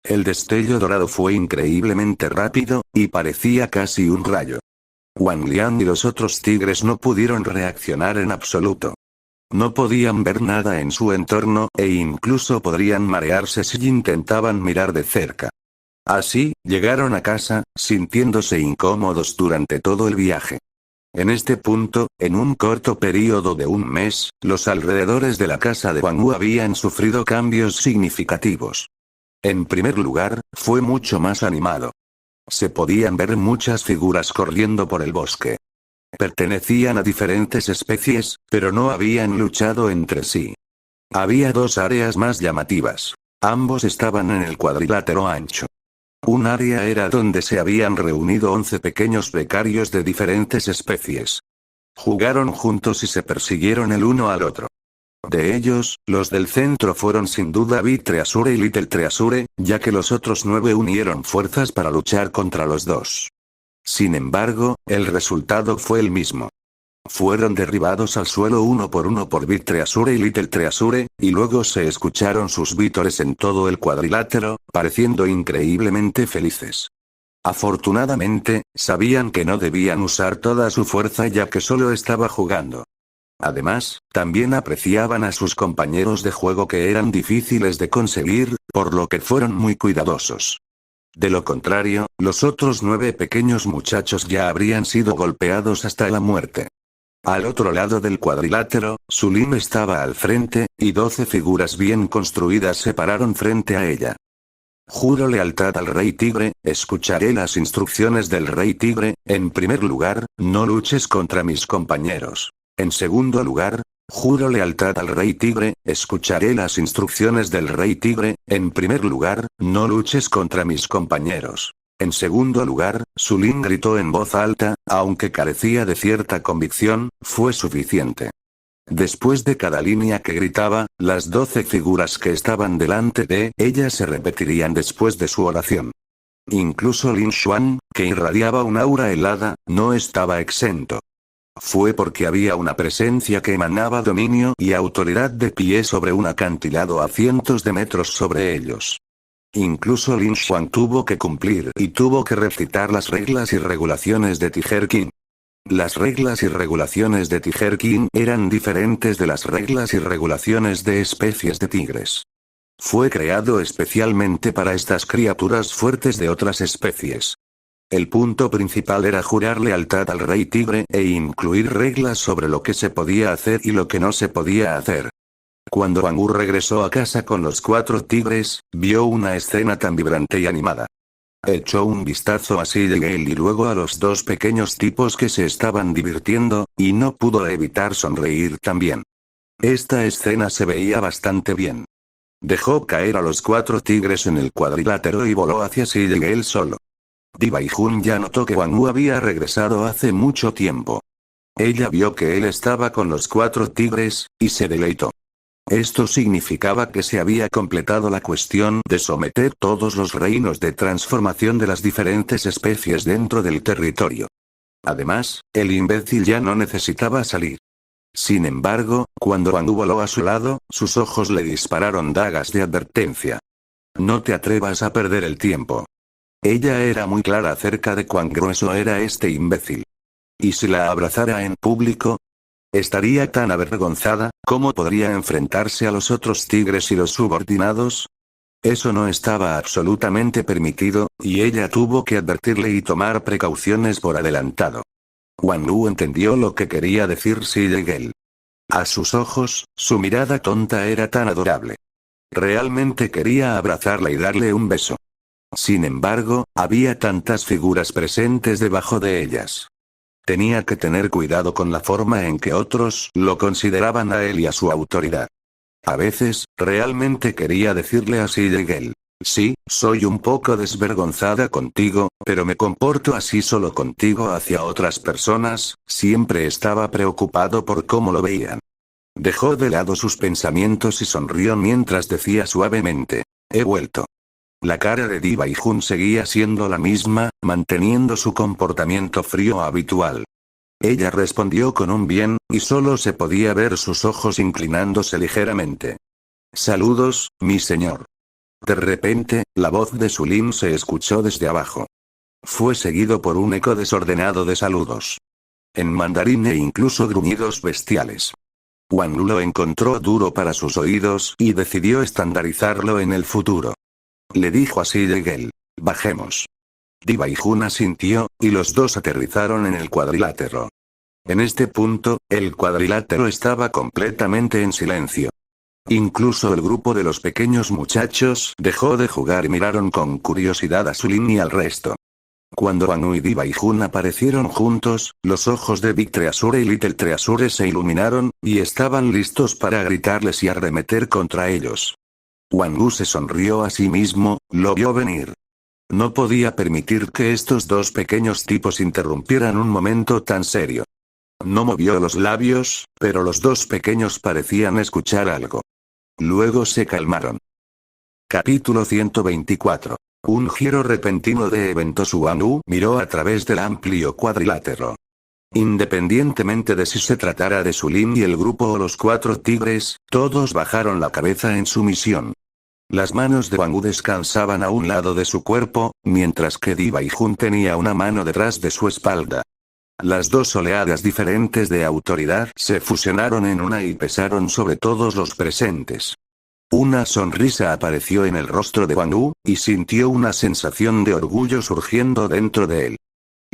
S1: El destello dorado fue increíblemente rápido, y parecía casi un rayo. Wang Liang y los otros tigres no pudieron reaccionar en absoluto. No podían ver nada en su entorno, e incluso podrían marearse si intentaban mirar de cerca. Así, llegaron a casa, sintiéndose incómodos durante todo el viaje. En este punto, en un corto período de un mes, los alrededores de la casa de Wang Wu habían sufrido cambios significativos. En primer lugar, fue mucho más animado. Se podían ver muchas figuras corriendo por el bosque. Pertenecían a diferentes especies, pero no habían luchado entre sí. Había 2 áreas más llamativas. Ambos estaban en el cuadrilátero ancho. Un área era donde se habían reunido 11 pequeños becarios de diferentes especies. Jugaron juntos y se persiguieron el uno al otro. De ellos, los del centro fueron sin duda Big Treasure y Little Treasure, ya que los otros 9 unieron fuerzas para luchar contra los 2. Sin embargo, el resultado fue el mismo. Fueron derribados al suelo uno por Big Treasure y Little Treasure, y luego se escucharon sus vítores en todo el cuadrilátero, pareciendo increíblemente felices. Afortunadamente, sabían que no debían usar toda su fuerza ya que solo estaba jugando. Además, también apreciaban a sus compañeros de juego que eran difíciles de conseguir, por lo que fueron muy cuidadosos. De lo contrario, los otros 9 pequeños muchachos ya habrían sido golpeados hasta la muerte. Al otro lado del cuadrilátero, Su Lin estaba al frente, y 12 figuras bien construidas se pararon frente a ella. Juro lealtad al Rey Tigre, escucharé las instrucciones del Rey Tigre. En primer lugar, no luches contra mis compañeros. En segundo lugar, juro lealtad al Rey Tigre, escucharé las instrucciones del Rey Tigre. En primer lugar, no luches contra mis compañeros. En segundo lugar, Su Lin gritó en voz alta, aunque carecía de cierta convicción, fue suficiente. Después de cada línea que gritaba, las 12 figuras que estaban delante de ella se repetirían después de su oración. Incluso Lin Xuan, que irradiaba un aura helada, no estaba exento. Fue porque había una presencia que emanaba dominio y autoridad de pie sobre un acantilado a cientos de metros sobre ellos. Incluso Lin Xuan tuvo que cumplir y tuvo que recitar las reglas y regulaciones de Tiger King. Las reglas y regulaciones de Tiger King eran diferentes de las reglas y regulaciones de especies de tigres. Fue creado especialmente para estas criaturas fuertes de otras especies. El punto principal era jurar lealtad al rey tigre e incluir reglas sobre lo que se podía hacer y lo que no se podía hacer. Cuando Wang Wu regresó a casa con los 4 tigres, vio una escena tan vibrante y animada. Echó un vistazo a Xie Gale y luego a los 2 pequeños tipos que se estaban divirtiendo, y no pudo evitar sonreír también. Esta escena se veía bastante bien. Dejó caer a los 4 tigres en el cuadrilátero y voló hacia Xie Gale solo. Di Baijun ya notó que Wang Wu había regresado hace mucho tiempo. Ella vio que él estaba con los 4 tigres, y se deleitó. Esto significaba que se había completado la cuestión de someter todos los reinos de transformación de las diferentes especies dentro del territorio. Además, el imbécil ya no necesitaba salir. Sin embargo, cuando Wang Wu voló a su lado, sus ojos le dispararon dagas de advertencia. No te atrevas a perder el tiempo. Ella era muy clara acerca de cuán grueso era este imbécil. ¿Y si la abrazara en público? Estaría tan avergonzada, ¿cómo podría enfrentarse a los otros tigres y los subordinados? Eso no estaba absolutamente permitido, y ella tuvo que advertirle y tomar precauciones por adelantado. Wang Wu entendió lo que quería decir Xie Gale. A sus ojos, su mirada tonta era tan adorable. Realmente quería abrazarla y darle un beso. Sin embargo, había tantas figuras presentes debajo de ellas. Tenía que tener cuidado con la forma en que otros lo consideraban a él y a su autoridad. A veces, realmente quería decirle a Xie Gale: sí, soy un poco desvergonzada contigo, pero me comporto así solo contigo. Hacia otras personas, siempre estaba preocupado por cómo lo veían. Dejó de lado sus pensamientos y sonrió mientras decía suavemente: he vuelto. La cara de Di Baijun seguía siendo la misma, manteniendo su comportamiento frío habitual. Ella respondió con un bien, y solo se podía ver sus ojos inclinándose ligeramente. Saludos, mi señor. De repente, la voz de Su Lin se escuchó desde abajo. Fue seguido por un eco desordenado de saludos en mandarín e incluso gruñidos bestiales. Wang Wu lo encontró duro para sus oídos y decidió estandarizarlo en el futuro. Le dijo a Xie Gale: bajemos. Di Baijun asintió, y los dos aterrizaron en el cuadrilátero. En este punto, el cuadrilátero estaba completamente en silencio. Incluso el grupo de los pequeños muchachos dejó de jugar y miraron con curiosidad a Su Lin y al resto. Cuando Wang Wu y Di Baijun aparecieron juntos, los ojos de Big Treasure y Little Treasure se iluminaron, y estaban listos para gritarles y arremeter contra ellos. Wang Wu se sonrió a sí mismo, lo vio venir. No podía permitir que estos 2 pequeños tipos interrumpieran un momento tan serio. No movió los labios, pero los 2 pequeños parecían escuchar algo. Luego se calmaron. Capítulo 124. Un giro repentino de eventos. Wang Wu miró a través del amplio cuadrilátero. Independientemente de si se tratara de Su Lin y el grupo o los 4 tigres, todos bajaron la cabeza en su misión. Las manos de Wang Wu descansaban a un lado de su cuerpo, mientras que Di Baijun tenía una mano detrás de su espalda. Las 2 oleadas diferentes de autoridad se fusionaron en una y pesaron sobre todos los presentes. Una sonrisa apareció en el rostro de Wang Wu, y sintió una sensación de orgullo surgiendo dentro de él.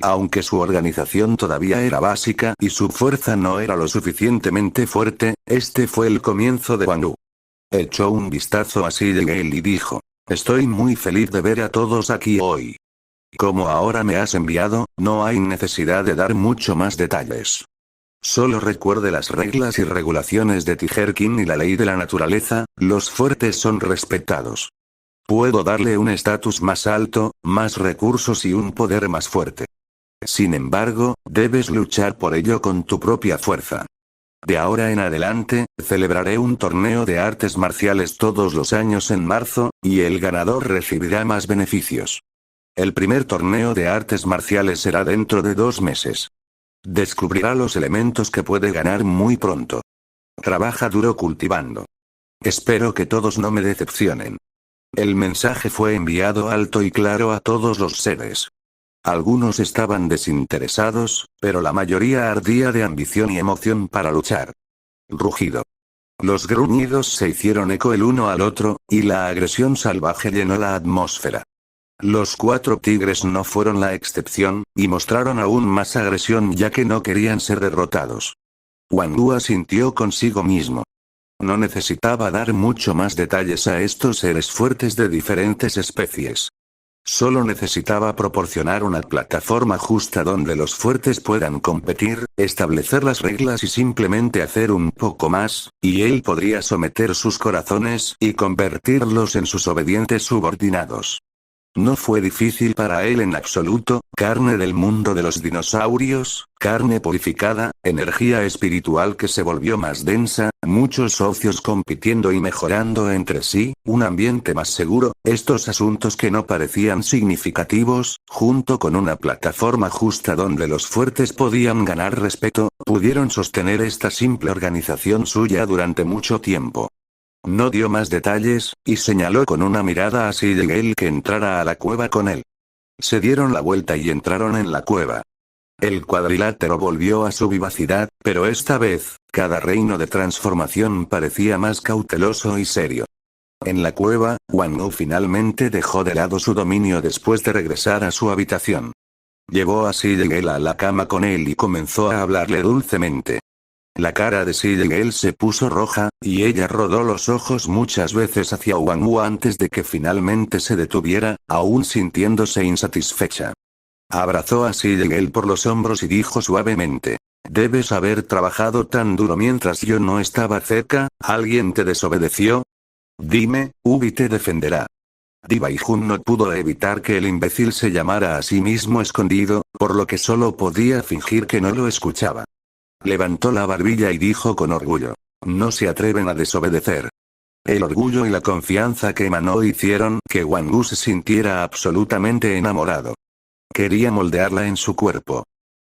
S1: Aunque su organización todavía era básica y su fuerza no era lo suficientemente fuerte, este fue el comienzo de Wang Wu. Echó un vistazo a Xie Gale y dijo: estoy muy feliz de ver a todos aquí hoy. Como ahora me has enviado, no hay necesidad de dar mucho más detalles. Solo recuerde las reglas y regulaciones de Tiger King y la ley de la naturaleza: los fuertes son respetados. Puedo darle un estatus más alto, más recursos y un poder más fuerte. Sin embargo, debes luchar por ello con tu propia fuerza. De ahora en adelante, celebraré un torneo de artes marciales todos los años en marzo, y el ganador recibirá más beneficios. El primer torneo de artes marciales será dentro de 2 meses. Descubrirá los elementos que puede ganar muy pronto. Trabaja duro cultivando. Espero que todos no me decepcionen. El mensaje fue enviado alto y claro a todos los seres. Algunos estaban desinteresados, pero la mayoría ardía de ambición y emoción para luchar. Rugido. Los gruñidos se hicieron eco el uno al otro, y la agresión salvaje llenó la atmósfera. Los 4 tigres no fueron la excepción, y mostraron aún más agresión ya que no querían ser derrotados. Wang Wu asintió consigo mismo. No necesitaba dar mucho más detalles a estos seres fuertes de diferentes especies. Solo necesitaba proporcionar una plataforma justa donde los fuertes puedan competir, establecer las reglas y simplemente hacer un poco más, y él podría someter sus corazones y convertirlos en sus obedientes subordinados. No fue difícil para él en absoluto, carne del mundo de los dinosaurios, carne purificada, energía espiritual que se volvió más densa, muchos socios compitiendo y mejorando entre sí, un ambiente más seguro, estos asuntos que no parecían significativos, junto con una plataforma justa donde los fuertes podían ganar respeto, pudieron sostener esta simple organización suya durante mucho tiempo. No dio más detalles, y señaló con una mirada a Sigel que entrara a la cueva con él. Se dieron la vuelta y entraron en la cueva. El cuadrilátero volvió a su vivacidad, pero esta vez, cada reino de transformación parecía más cauteloso y serio. En la cueva, Wang Wu finalmente dejó de lado su dominio después de regresar a su habitación. Llevó a Sigel a la cama con él y comenzó a hablarle dulcemente. La cara de Sigel se puso roja, y ella rodó los ojos muchas veces hacia Wang Wu antes de que finalmente se detuviera, aún sintiéndose insatisfecha. Abrazó a Sigel por los hombros y dijo suavemente: «Debes haber trabajado tan duro mientras yo no estaba cerca, ¿alguien te desobedeció? Dime, Ubi te defenderá». Dai Jun no pudo evitar que el imbécil se llamara a sí mismo escondido, por lo que solo podía fingir que no lo escuchaba. Levantó la barbilla y dijo con orgullo: «No se atreven a desobedecer». El orgullo y la confianza que emanó hicieron que Wang Wu se sintiera absolutamente enamorado. Quería moldearla en su cuerpo.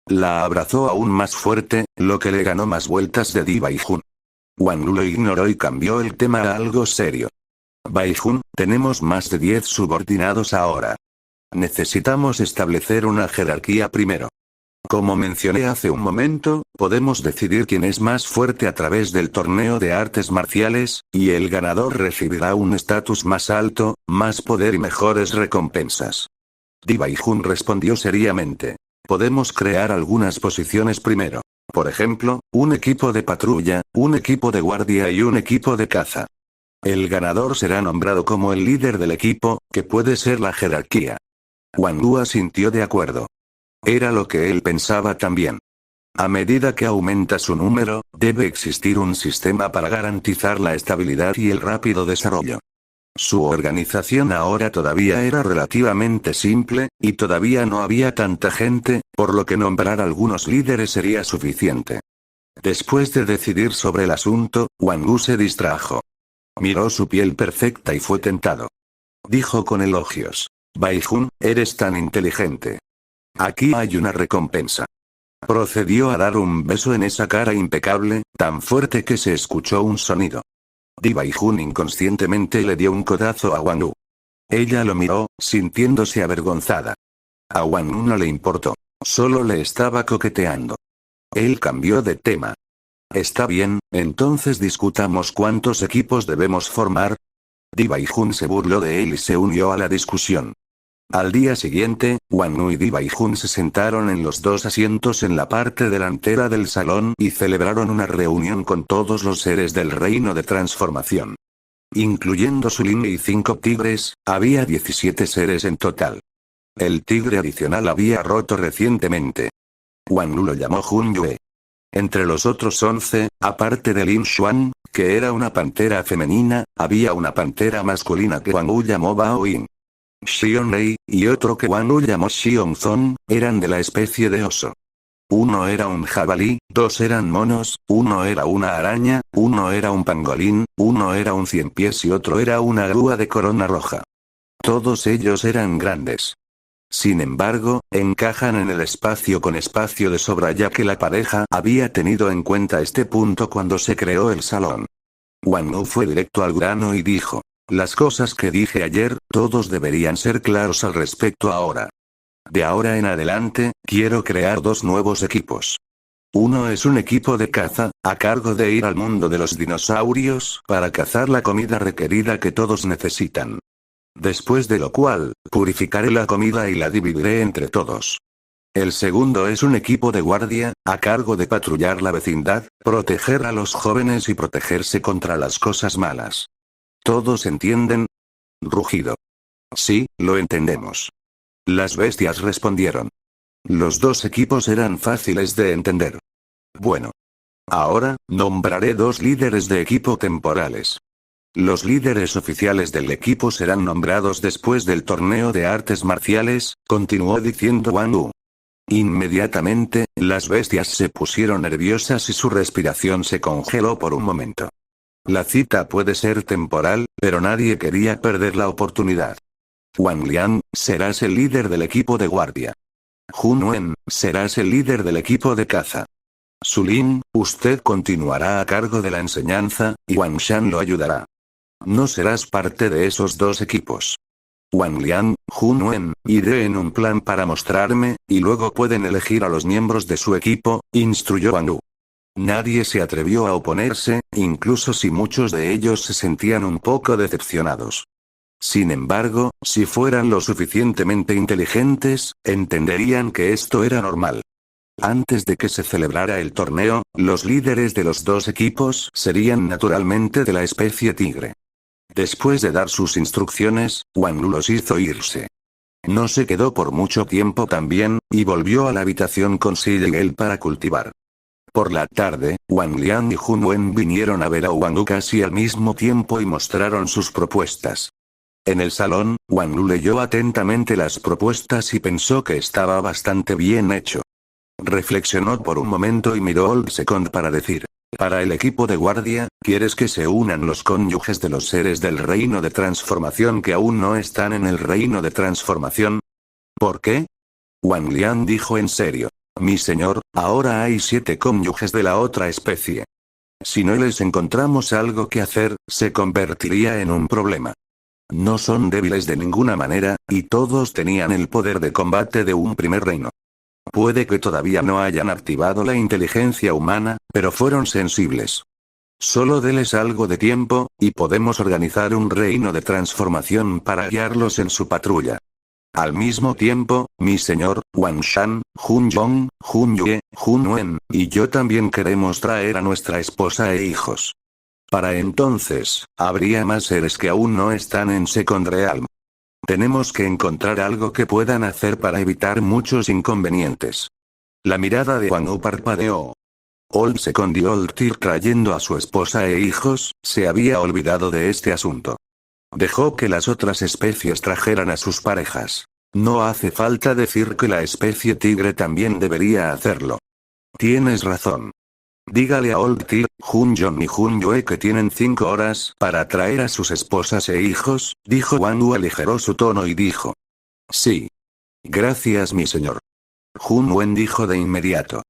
S1: La abrazó aún más fuerte, lo que le ganó más vueltas de Dai Jun. Wang Wu lo ignoró y cambió el tema a algo serio. «Bai Jun, tenemos más de 10 subordinados ahora. Necesitamos establecer una jerarquía primero. Como mencioné hace un momento, podemos decidir quién es más fuerte a través del torneo de artes marciales, y el ganador recibirá un estatus más alto, más poder y mejores recompensas». Dai Jun respondió seriamente: «Podemos crear algunas posiciones primero. Por ejemplo, un equipo de patrulla, un equipo de guardia y un equipo de caza. El ganador será nombrado como el líder del equipo, que puede ser la jerarquía». Wang Wu asintió de acuerdo. Era lo que él pensaba también. A medida que aumenta su número, debe existir un sistema para garantizar la estabilidad y el rápido desarrollo. Su organización ahora todavía era relativamente simple, y todavía no había tanta gente, por lo que nombrar algunos líderes sería suficiente. Después de decidir sobre el asunto, Wang Wu se distrajo. Miró su piel perfecta y fue tentado. Dijo con elogios: «Bai Jun, eres tan inteligente. Aquí hay una recompensa». Procedió a dar un beso en esa cara impecable, tan fuerte que se escuchó un sonido. Dai Jun inconscientemente le dio un codazo a Wang Wu. Ella lo miró, sintiéndose avergonzada. A Wang Wu no le importó. Solo le estaba coqueteando. Él cambió de tema. «Está bien, entonces discutamos cuántos equipos debemos formar». Dai Jun se burló de él y se unió a la discusión. Al día siguiente, Wang Wu y Dai Jun se sentaron en los 2 asientos en la parte delantera del salón y celebraron una reunión con todos los seres del reino de transformación. Incluyendo Sulin y 5 tigres, había 17 seres en total. El tigre adicional había roto recientemente. Wang Wu lo llamó Jun Yue. Entre los otros 11, aparte de Lin Xuan, que era una pantera femenina, había una pantera masculina que Wang Wu llamó Bao Yin. Xion Rei, y otro que Wang Wu llamó Xion Zon, eran de la especie de oso. Uno era un jabalí, 2 eran monos, uno era una araña, uno era un pangolín, uno era un ciempiés y otro era una grúa de corona roja. Todos ellos eran grandes. Sin embargo, encajan en el espacio con espacio de sobra ya que la pareja había tenido en cuenta este punto cuando se creó el salón. Wang Wu fue directo al grano y dijo: «Las cosas que dije ayer, todos deberían ser claros al respecto ahora. De ahora en adelante, quiero crear 2 nuevos equipos. Uno es un equipo de caza, a cargo de ir al mundo de los dinosaurios para cazar la comida requerida que todos necesitan. Después de lo cual, purificaré la comida y la dividiré entre todos. El segundo es un equipo de guardia, a cargo de patrullar la vecindad, proteger a los jóvenes y protegerse contra las cosas malas. ¿Todos entienden? Rugido. Sí, lo entendemos. Las bestias respondieron. Los dos equipos eran fáciles de entender. Bueno. Ahora, nombraré dos líderes de equipo temporales. Los líderes oficiales del equipo serán nombrados después del torneo de artes marciales, continuó diciendo Wang Wu. Inmediatamente, las bestias se pusieron nerviosas y su respiración se congeló por un momento. La cita puede ser temporal, pero nadie quería perder la oportunidad. Wang Liang, serás el líder del equipo de guardia. Hun Wen, serás el líder del equipo de caza. Su Lin, usted continuará a cargo de la enseñanza, y Wang Shan lo ayudará. No serás parte de esos dos equipos. Wang Liang, Hun Wen, iré en un plan para mostrarme, y luego pueden elegir a los miembros de su equipo, instruyó Wang Wu. Nadie se atrevió a oponerse, incluso si muchos de ellos se sentían un poco decepcionados. Sin embargo, si fueran lo suficientemente inteligentes, entenderían que esto era normal. Antes de que se celebrara el torneo, los líderes de los dos equipos serían naturalmente de la especie tigre. Después de dar sus instrucciones, Wang Lu los hizo irse. No se quedó por mucho tiempo también, y volvió a la habitación con Si Yigel para cultivar. Por la tarde, Wang Liang y Hun Wen vinieron a ver a Wang Lu casi al mismo tiempo y mostraron sus propuestas. En el salón, Wang Lu leyó atentamente las propuestas y pensó que estaba bastante bien hecho. Reflexionó por un momento y miró Old Second para decir. Para el equipo de guardia, ¿quieres que se unan los cónyuges de los seres del reino de transformación que aún no están en el reino de transformación? ¿Por qué? Wang Liang dijo en serio. Mi señor, ahora hay 7 cónyuges de la otra especie. Si no les encontramos algo que hacer, se convertiría en un problema. No son débiles de ninguna manera, y todos tenían el poder de combate de un primer reino. Puede que todavía no hayan activado la inteligencia humana, pero fueron sensibles. Solo déles algo de tiempo, y podemos organizar un reino de transformación para guiarlos en su patrulla. Al mismo tiempo, mi señor, Wang Shan, Hun Yong, Hun Yue, Hun Wen, y yo también queremos traer a nuestra esposa e hijos. Para entonces, habría más seres que aún no están en Second Realm. Tenemos que encontrar algo que puedan hacer para evitar muchos inconvenientes. La mirada de Wang Wu parpadeó. Old Second y Old Tyr trayendo a su esposa e hijos, se había olvidado de este asunto. Dejó que las otras especies trajeran a sus parejas. No hace falta decir que la especie tigre también debería hacerlo. Tienes razón. Dígale a Old Tyr, Hun Yong y Hun Yue que tienen 5 horas para traer a sus esposas e hijos, dijo Wang Wu, aligeró su tono y dijo. Sí. Gracias mi señor. Hun Wen dijo de inmediato.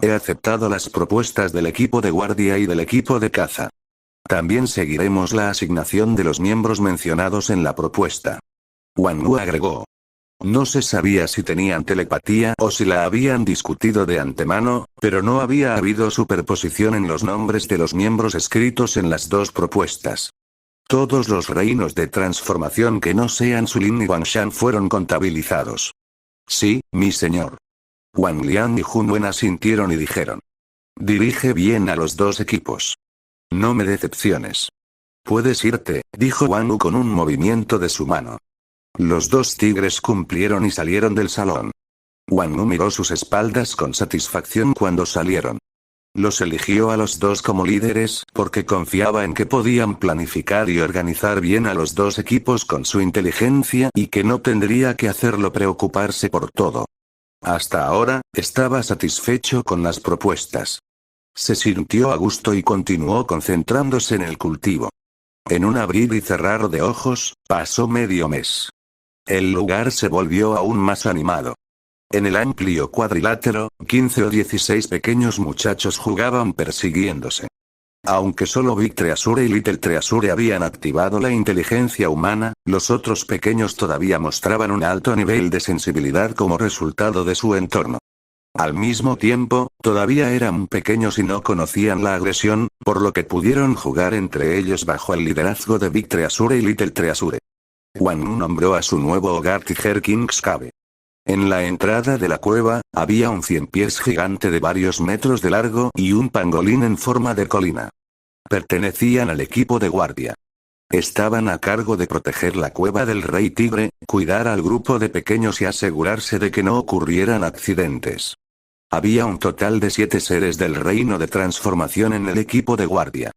S1: He aceptado las propuestas del equipo de guardia y del equipo de caza. También seguiremos la asignación de los miembros mencionados en la propuesta. Wang Wu agregó. No se sabía si tenían telepatía o si la habían discutido de antemano, pero no había habido superposición en los nombres de los miembros escritos en las dos propuestas. Todos los reinos de transformación que no sean Sulin y Wangshan fueron contabilizados. Sí, mi señor. Wang Liang y Hun Wen asintieron y dijeron. Dirige bien a los dos equipos. No me decepciones. Puedes irte, dijo Wang Wu con un movimiento de su mano. Los dos tigres cumplieron y salieron del salón. Wang Wu miró sus espaldas con satisfacción cuando salieron. Los eligió a los dos como líderes porque confiaba en que podían planificar y organizar bien a los dos equipos con su inteligencia y que no tendría que hacerlo preocuparse por todo. Hasta ahora, estaba satisfecho con las propuestas. Se sintió a gusto y continuó concentrándose en el cultivo. En un abrir y cerrar de ojos, pasó medio mes. El lugar se volvió aún más animado. En el amplio cuadrilátero, 15 o 16 pequeños muchachos jugaban persiguiéndose. Aunque solo Big Treasure y Little Treasure habían activado la inteligencia humana, los otros pequeños todavía mostraban un alto nivel de sensibilidad como resultado de su entorno. Al mismo tiempo, todavía eran pequeños y no conocían la agresión, por lo que pudieron jugar entre ellos bajo el liderazgo de Big Treasure y Little Treasure. Wang Wu nombró a su nuevo hogar Tiger King's Cave. En la entrada de la cueva, había un 100 pies gigante de varios metros de largo y un pangolín en forma de colina. Pertenecían al equipo de guardia. Estaban a cargo de proteger la cueva del Rey Tigre, cuidar al grupo de pequeños y asegurarse de que no ocurrieran accidentes. Había un total de 7 seres del reino de transformación en el equipo de guardia.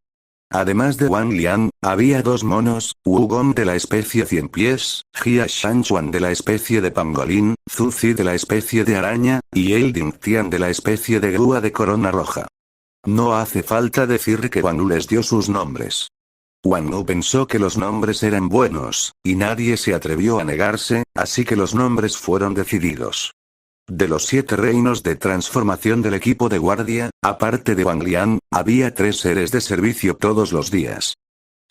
S1: Además de Wang Liang, había 2 monos, Wugong de la especie 100 pies, Jia Shanchuan de la especie de pangolín, Zuzi de la especie de araña, y El Dingtian de la especie de grúa de corona roja. No hace falta decir que Wang Wu les dio sus nombres. Wang Wu pensó que los nombres eran buenos, y nadie se atrevió a negarse, así que los nombres fueron decididos. De los 7 reinos de transformación del equipo de guardia, aparte de Wang Liang, había 3 seres de servicio todos los días.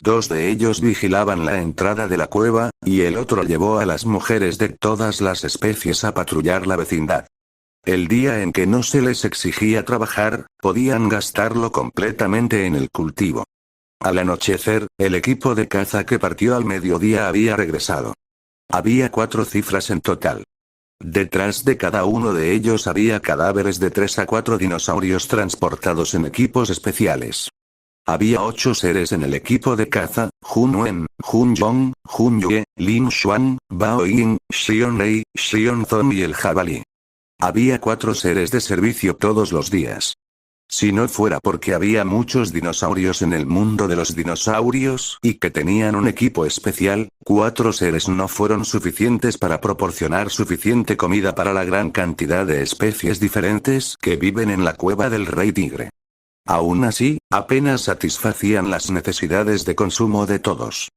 S1: 2 de ellos vigilaban la entrada de la cueva, y el otro llevó a las mujeres de todas las especies a patrullar la vecindad. El día en que no se les exigía trabajar, podían gastarlo completamente en el cultivo. Al anochecer, el equipo de caza que partió al mediodía había regresado. Había 4 cifras en total. Detrás de cada uno de ellos había cadáveres de 3 a 4 dinosaurios transportados en equipos especiales. Había 8 seres en el equipo de caza: Hun Wen, Hun Yong, Hun Yue, Lin Xuan, Bao Ying, Xion Lei, Xion Zong y el jabalí. Había 4 seres de servicio todos los días. Si no fuera porque había muchos dinosaurios en el mundo de los dinosaurios y que tenían un equipo especial, 4 seres no fueron suficientes para proporcionar suficiente comida para la gran cantidad de especies diferentes que viven en la cueva del Rey Tigre. Aún así, apenas satisfacían las necesidades de consumo de todos.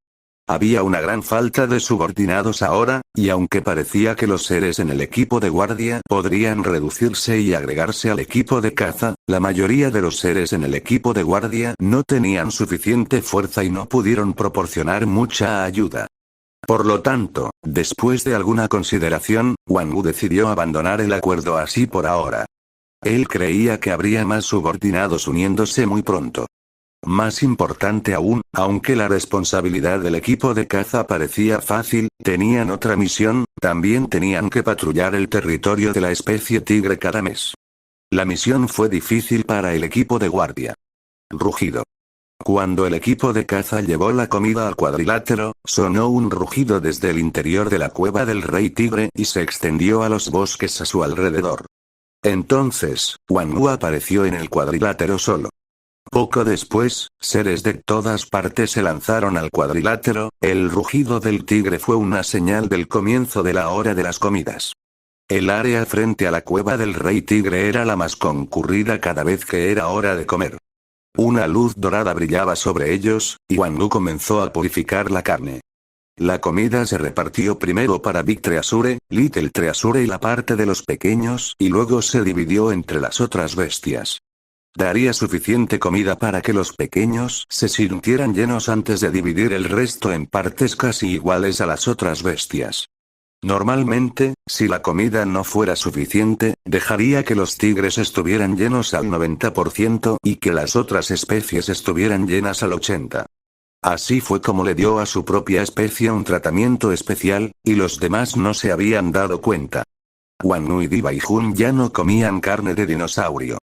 S1: Había una gran falta de subordinados ahora, y aunque parecía que los seres en el equipo de guardia podrían reducirse y agregarse al equipo de caza, la mayoría de los seres en el equipo de guardia no tenían suficiente fuerza y no pudieron proporcionar mucha ayuda. Por lo tanto, después de alguna consideración, Wang Wu decidió abandonar el acuerdo así por ahora. Él creía que habría más subordinados uniéndose muy pronto. Más importante aún, aunque la responsabilidad del equipo de caza parecía fácil, tenían otra misión: también tenían que patrullar el territorio de la especie tigre cada mes. La misión fue difícil para el equipo de guardia. Rugido. Cuando el equipo de caza llevó la comida al cuadrilátero, sonó un rugido desde el interior de la cueva del Rey Tigre y se extendió a los bosques a su alrededor. Entonces, Wang Wu apareció en el cuadrilátero solo. Poco después, seres de todas partes se lanzaron al cuadrilátero. El rugido del tigre fue una señal del comienzo de la hora de las comidas. El área frente a la cueva del Rey Tigre era la más concurrida cada vez que era hora de comer. Una luz dorada brillaba sobre ellos, y Wang Wu comenzó a purificar la carne. La comida se repartió primero para Big Treasure, Little Treasure y la parte de los pequeños, y luego se dividió entre las otras bestias. Daría suficiente comida para que los pequeños se sintieran llenos antes de dividir el resto en partes casi iguales a las otras bestias. Normalmente, si la comida no fuera suficiente, dejaría que los tigres estuvieran llenos al 90% y que las otras especies estuvieran llenas al 80%. Así fue como le dio a su propia especie un tratamiento especial, y los demás no se habían dado cuenta. Wang Wu y Diva y Jun ya no comían carne de dinosaurio.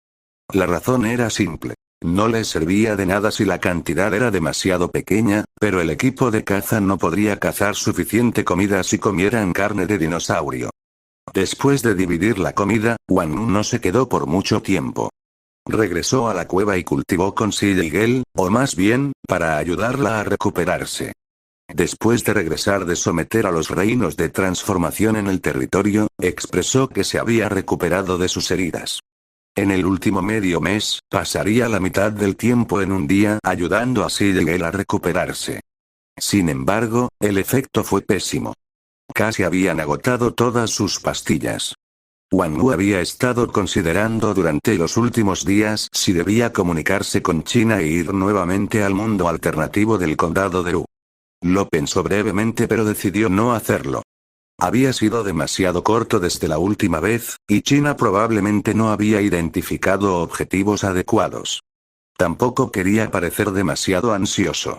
S1: La razón era simple. No les servía de nada si la cantidad era demasiado pequeña, pero el equipo de caza no podría cazar suficiente comida si comieran carne de dinosaurio. Después de dividir la comida, Wang Wu no se quedó por mucho tiempo. Regresó a la cueva y cultivó con Sigel, o más bien, para ayudarla a recuperarse. Después de regresar de someter a los reinos de transformación en el territorio, expresó que se había recuperado de sus heridas. En el último medio mes, pasaría la mitad del tiempo en un día ayudando a Sigel a recuperarse. Sin embargo, el efecto fue pésimo. Casi habían agotado todas sus pastillas. Wang Wu había estado considerando durante los últimos días si debía comunicarse con China e ir nuevamente al mundo alternativo del condado de Wu. Lo pensó brevemente pero decidió no hacerlo. Había sido demasiado corto desde la última vez, y China probablemente no había identificado objetivos adecuados. Tampoco quería parecer demasiado ansioso.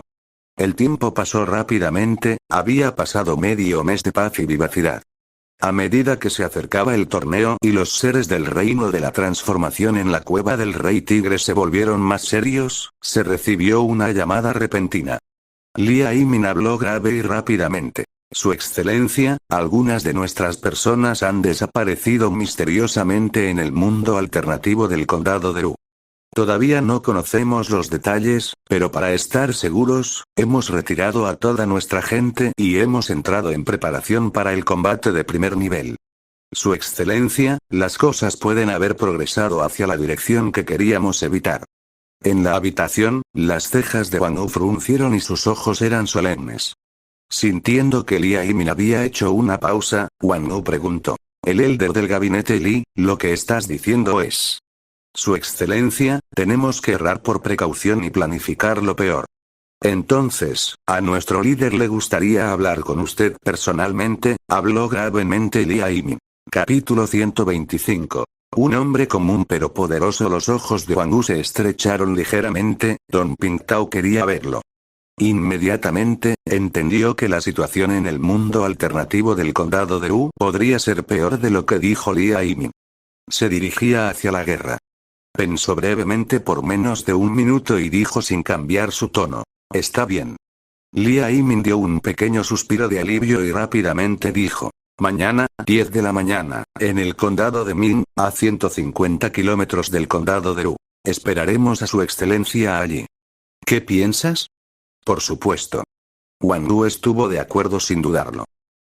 S1: El tiempo pasó rápidamente, había pasado medio mes de paz y vivacidad. A medida que se acercaba el torneo y los seres del reino de la transformación en la cueva del rey tigre se volvieron más serios, se recibió una llamada repentina. Lia Yimin habló grave y rápidamente. Su excelencia, algunas de nuestras personas han desaparecido misteriosamente en el mundo alternativo del condado de U. Todavía no conocemos los detalles, pero para estar seguros, hemos retirado a toda nuestra gente y hemos entrado en preparación para el combate de primer nivel. Su excelencia, las cosas pueden haber progresado hacia la dirección que queríamos evitar. En la habitación, las cejas de Wang Wu fruncieron y sus ojos eran solemnes. Sintiendo que Lia Yimin había hecho una pausa, Wang Wu preguntó. El elder del gabinete Li, lo que estás diciendo es... Su excelencia, tenemos que errar por precaución y planificar lo peor. Entonces, a nuestro líder le gustaría hablar con usted personalmente, habló gravemente Lia Yimin. Capítulo 125. Un hombre común pero poderoso. Los ojos de Wang Wu se estrecharon ligeramente, Don Pingtao quería verlo. Inmediatamente, entendió que la situación en el mundo alternativo del condado de U podría ser peor de lo que dijo Lia Yimin. Se dirigía hacia la guerra. Pensó brevemente por menos de un minuto y dijo sin cambiar su tono. Está bien. Lia Yimin dio un pequeño suspiro de alivio y rápidamente dijo. Mañana, 10 de la mañana, en el condado de Ming, a 150 kilómetros del condado de U. Esperaremos a su excelencia allí. ¿Qué piensas? Por supuesto. Wang Wu estuvo de acuerdo sin dudarlo.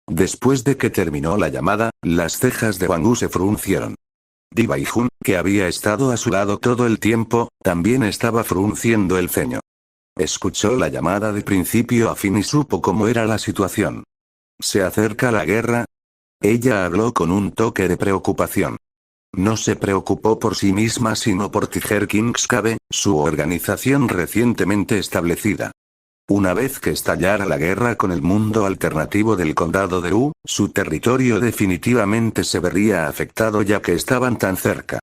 S1: Después de que terminó la llamada, las cejas de Wang Wu se fruncieron. Di Baijun, que había estado a su lado todo el tiempo, también estaba frunciendo el ceño. Escuchó la llamada de principio a fin y supo cómo era la situación. ¿Se acerca la guerra? Ella habló con un toque de preocupación. No se preocupó por sí misma sino por Tiger King's Cave, su organización recientemente establecida. Una vez que estallara la guerra con el mundo alternativo del condado de U, su territorio definitivamente se vería afectado ya que estaban tan cerca.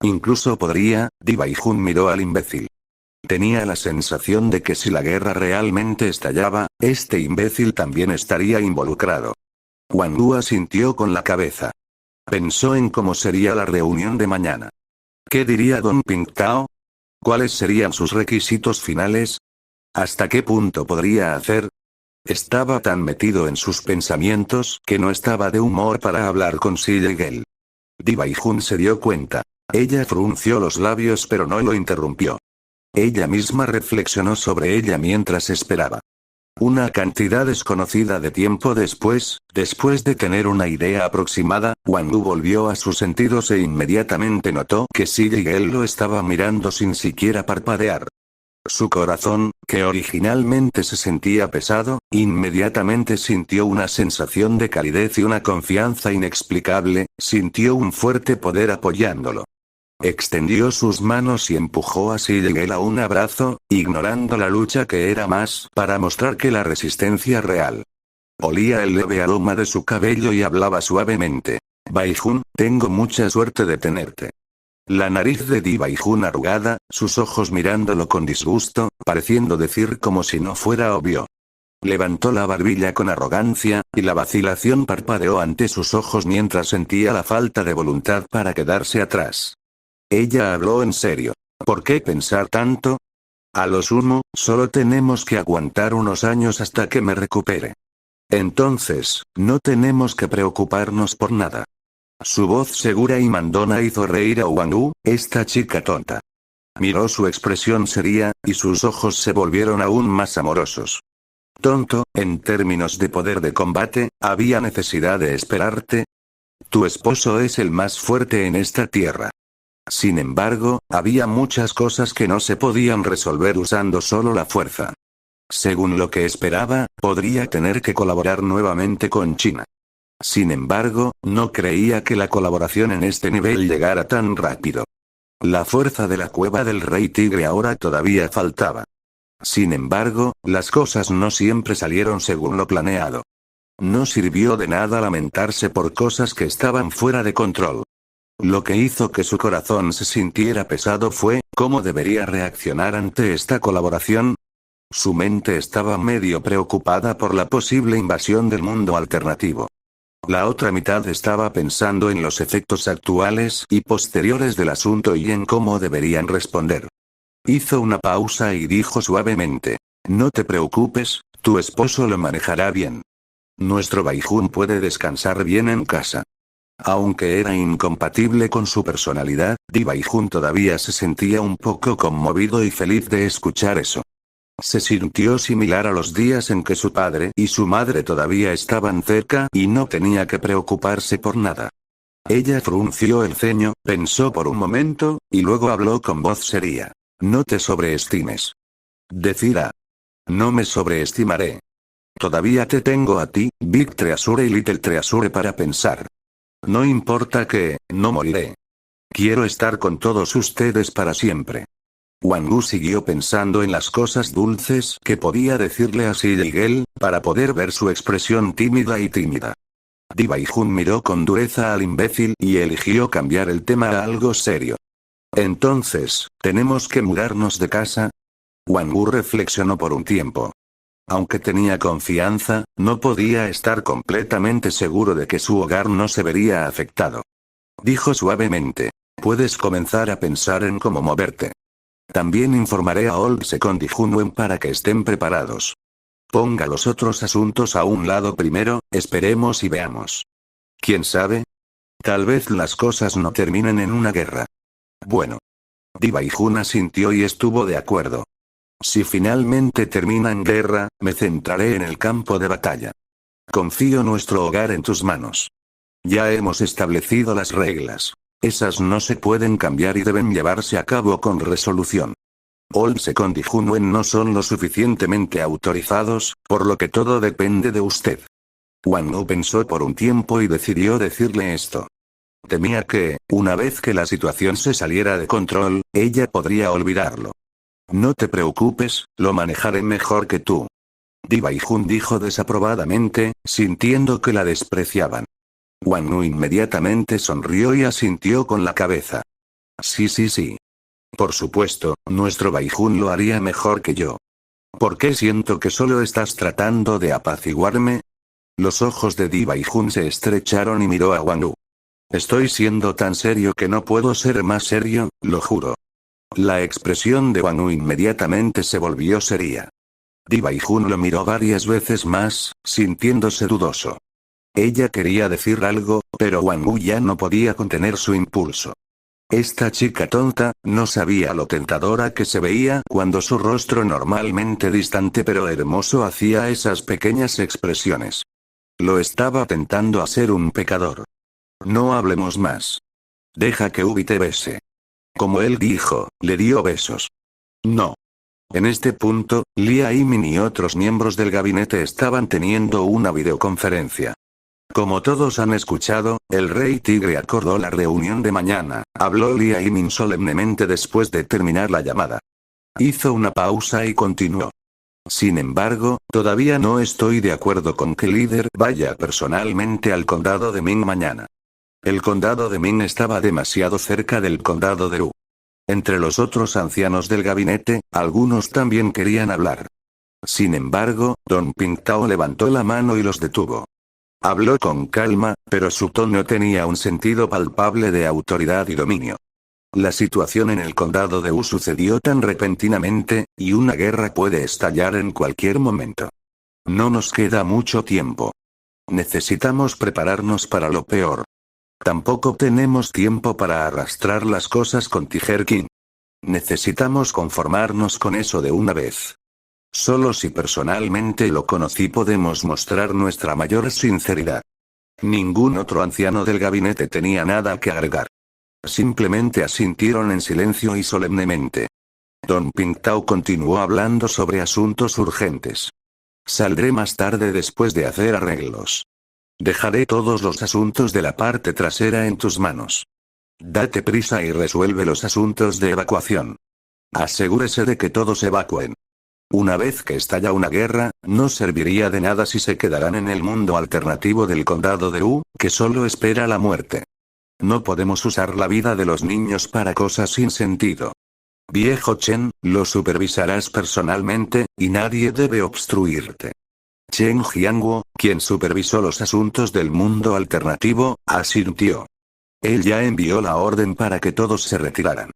S1: Incluso podría, Di Baijun miró al imbécil. Tenía la sensación de que si la guerra realmente estallaba, este imbécil también estaría involucrado. Wang Wu asintió con la cabeza. Pensó en cómo sería la reunión de mañana. ¿Qué diría Don Pingtao? ¿Cuáles serían sus requisitos finales? ¿Hasta qué punto podría hacer? Estaba tan metido en sus pensamientos que no estaba de humor para hablar con Si Yigel. Di Baijun se dio cuenta. Ella frunció los labios pero no lo interrumpió. Ella misma reflexionó sobre ella mientras esperaba. Una cantidad desconocida de tiempo después de tener una idea aproximada, Wang Wu volvió a sus sentidos e inmediatamente notó que Si Yigel lo estaba mirando sin siquiera parpadear. Su corazón, que originalmente se sentía pesado, inmediatamente sintió una sensación de calidez y una confianza inexplicable, sintió un fuerte poder apoyándolo. Extendió sus manos y empujó a Si Yigel a un abrazo, ignorando la lucha que era más para mostrar que la resistencia real. Olía el leve aroma de su cabello y hablaba suavemente. Baijun, tengo mucha suerte de tenerte. La nariz de Di Baijun arrugada, sus ojos mirándolo con disgusto, pareciendo decir como si no fuera obvio. Levantó la barbilla con arrogancia, y la vacilación parpadeó ante sus ojos mientras sentía la falta de voluntad para quedarse atrás. Ella habló en serio. ¿Por qué pensar tanto? A lo sumo, solo tenemos que aguantar unos años hasta que me recupere. Entonces, no tenemos que preocuparnos por nada. Su voz segura y mandona hizo reír a Wang Wu, esta chica tonta. Miró su expresión seria, y sus ojos se volvieron aún más amorosos. Tonto, en términos de poder de combate, ¿había necesidad de esperarte? Tu esposo es el más fuerte en esta tierra. Sin embargo, había muchas cosas que no se podían resolver usando solo la fuerza. Según lo que esperaba, podría tener que colaborar nuevamente con China. Sin embargo, no creía que la colaboración en este nivel llegara tan rápido. La fuerza de la cueva del Rey Tigre ahora todavía faltaba. Sin embargo, las cosas no siempre salieron según lo planeado. No sirvió de nada lamentarse por cosas que estaban fuera de control. Lo que hizo que su corazón se sintiera pesado fue, ¿cómo debería reaccionar ante esta colaboración? Su mente estaba medio preocupada por la posible invasión del mundo alternativo. La otra mitad estaba pensando en los efectos actuales y posteriores del asunto y en cómo deberían responder. Hizo una pausa y dijo suavemente: no te preocupes, tu esposo lo manejará bien. Nuestro Baijun puede descansar bien en casa. Aunque era incompatible con su personalidad, Di Baijun todavía se sentía un poco conmovido y feliz de escuchar eso. Se sintió similar a los días en que su padre y su madre todavía estaban cerca y no tenía que preocuparse por nada. Ella frunció el ceño, pensó por un momento, y luego habló con voz seria. No te sobreestimes. Decida. No me sobreestimaré. Todavía te tengo a ti, Big Treasure y Little Treasure para pensar. No importa que, no moriré. Quiero estar con todos ustedes para siempre. Wang-Wu siguió pensando en las cosas dulces que podía decirle a Sigel, para poder ver su expresión tímida y tímida. Di Baijun miró con dureza al imbécil y eligió cambiar el tema a algo serio. Entonces, ¿tenemos que mudarnos de casa? Wang-Wu reflexionó por un tiempo. Aunque tenía confianza, no podía estar completamente seguro de que su hogar no se vería afectado. Dijo suavemente: puedes comenzar a pensar en cómo moverte. También informaré a Old Second y Junwen para que estén preparados. Ponga los otros asuntos a un lado primero, esperemos y veamos. ¿Quién sabe? Tal vez las cosas no terminen en una guerra. Bueno. Di Baijun asintió y estuvo de acuerdo. Si finalmente termina en guerra, me centraré en el campo de batalla. Confío nuestro hogar en tus manos. Ya hemos establecido las reglas. Esas no se pueden cambiar y deben llevarse a cabo con resolución. Old Second y Junwen no son lo suficientemente autorizados, por lo que todo depende de usted. Wang-Wu pensó por un tiempo y decidió decirle esto. Temía que, una vez que la situación se saliera de control, ella podría olvidarlo. No te preocupes, lo manejaré mejor que tú. Di Baijun dijo desaprobadamente, sintiendo que la despreciaban. Wang-Wu inmediatamente sonrió y asintió con la cabeza. Sí. Por supuesto, nuestro Baijun lo haría mejor que yo. ¿Por qué siento que solo estás tratando de apaciguarme? Los ojos de Di Baijun se estrecharon y miró a Wang-Wu. Estoy siendo tan serio que no puedo ser más serio, lo juro. La expresión de Wang-Wu inmediatamente se volvió seria. Di Baijun lo miró varias veces más, sintiéndose dudoso. Ella quería decir algo, pero Wang-Wu ya no podía contener su impulso. Esta chica tonta, no sabía lo tentadora que se veía cuando su rostro normalmente distante pero hermoso hacía esas pequeñas expresiones. Lo estaba tentando a ser un pecador. No hablemos más. Deja que Ubi te bese. Como él dijo, le dio besos. No. En este punto, Lia Yimin y otros miembros del gabinete estaban teniendo una videoconferencia. Como todos han escuchado, el Rey Tigre acordó la reunión de mañana, habló Lia Yimin solemnemente después de terminar la llamada. Hizo una pausa y continuó. Sin embargo, todavía no estoy de acuerdo con que el líder vaya personalmente al condado de Ming mañana. El condado de Ming estaba demasiado cerca del condado de U. Entre los otros ancianos del gabinete, algunos también querían hablar. Sin embargo, Don Pingtao levantó la mano y los detuvo. Habló con calma, pero su tono tenía un sentido palpable de autoridad y dominio. La situación en el condado de U sucedió tan repentinamente, y una guerra puede estallar en cualquier momento. No nos queda mucho tiempo. Necesitamos prepararnos para lo peor. Tampoco tenemos tiempo para arrastrar las cosas con Tiger King. Necesitamos conformarnos con eso de una vez. Solo si personalmente lo conocí podemos mostrar nuestra mayor sinceridad. Ningún otro anciano del gabinete tenía nada que agregar. Simplemente asintieron en silencio y solemnemente. Don Pingtao continuó hablando sobre asuntos urgentes. Saldré más tarde después de hacer arreglos. Dejaré todos los asuntos de la parte trasera en tus manos. Date prisa y resuelve los asuntos de evacuación. Asegúrese de que todos evacúen. Una vez que estalla una guerra, no serviría de nada si se quedarán en el mundo alternativo del condado de U, que solo espera la muerte. No podemos usar la vida de los niños para cosas sin sentido. Viejo Chen, lo supervisarás personalmente, y nadie debe obstruirte. Chen Jianguo, quien supervisó los asuntos del mundo alternativo, asintió. Él ya envió la orden para que todos se retiraran.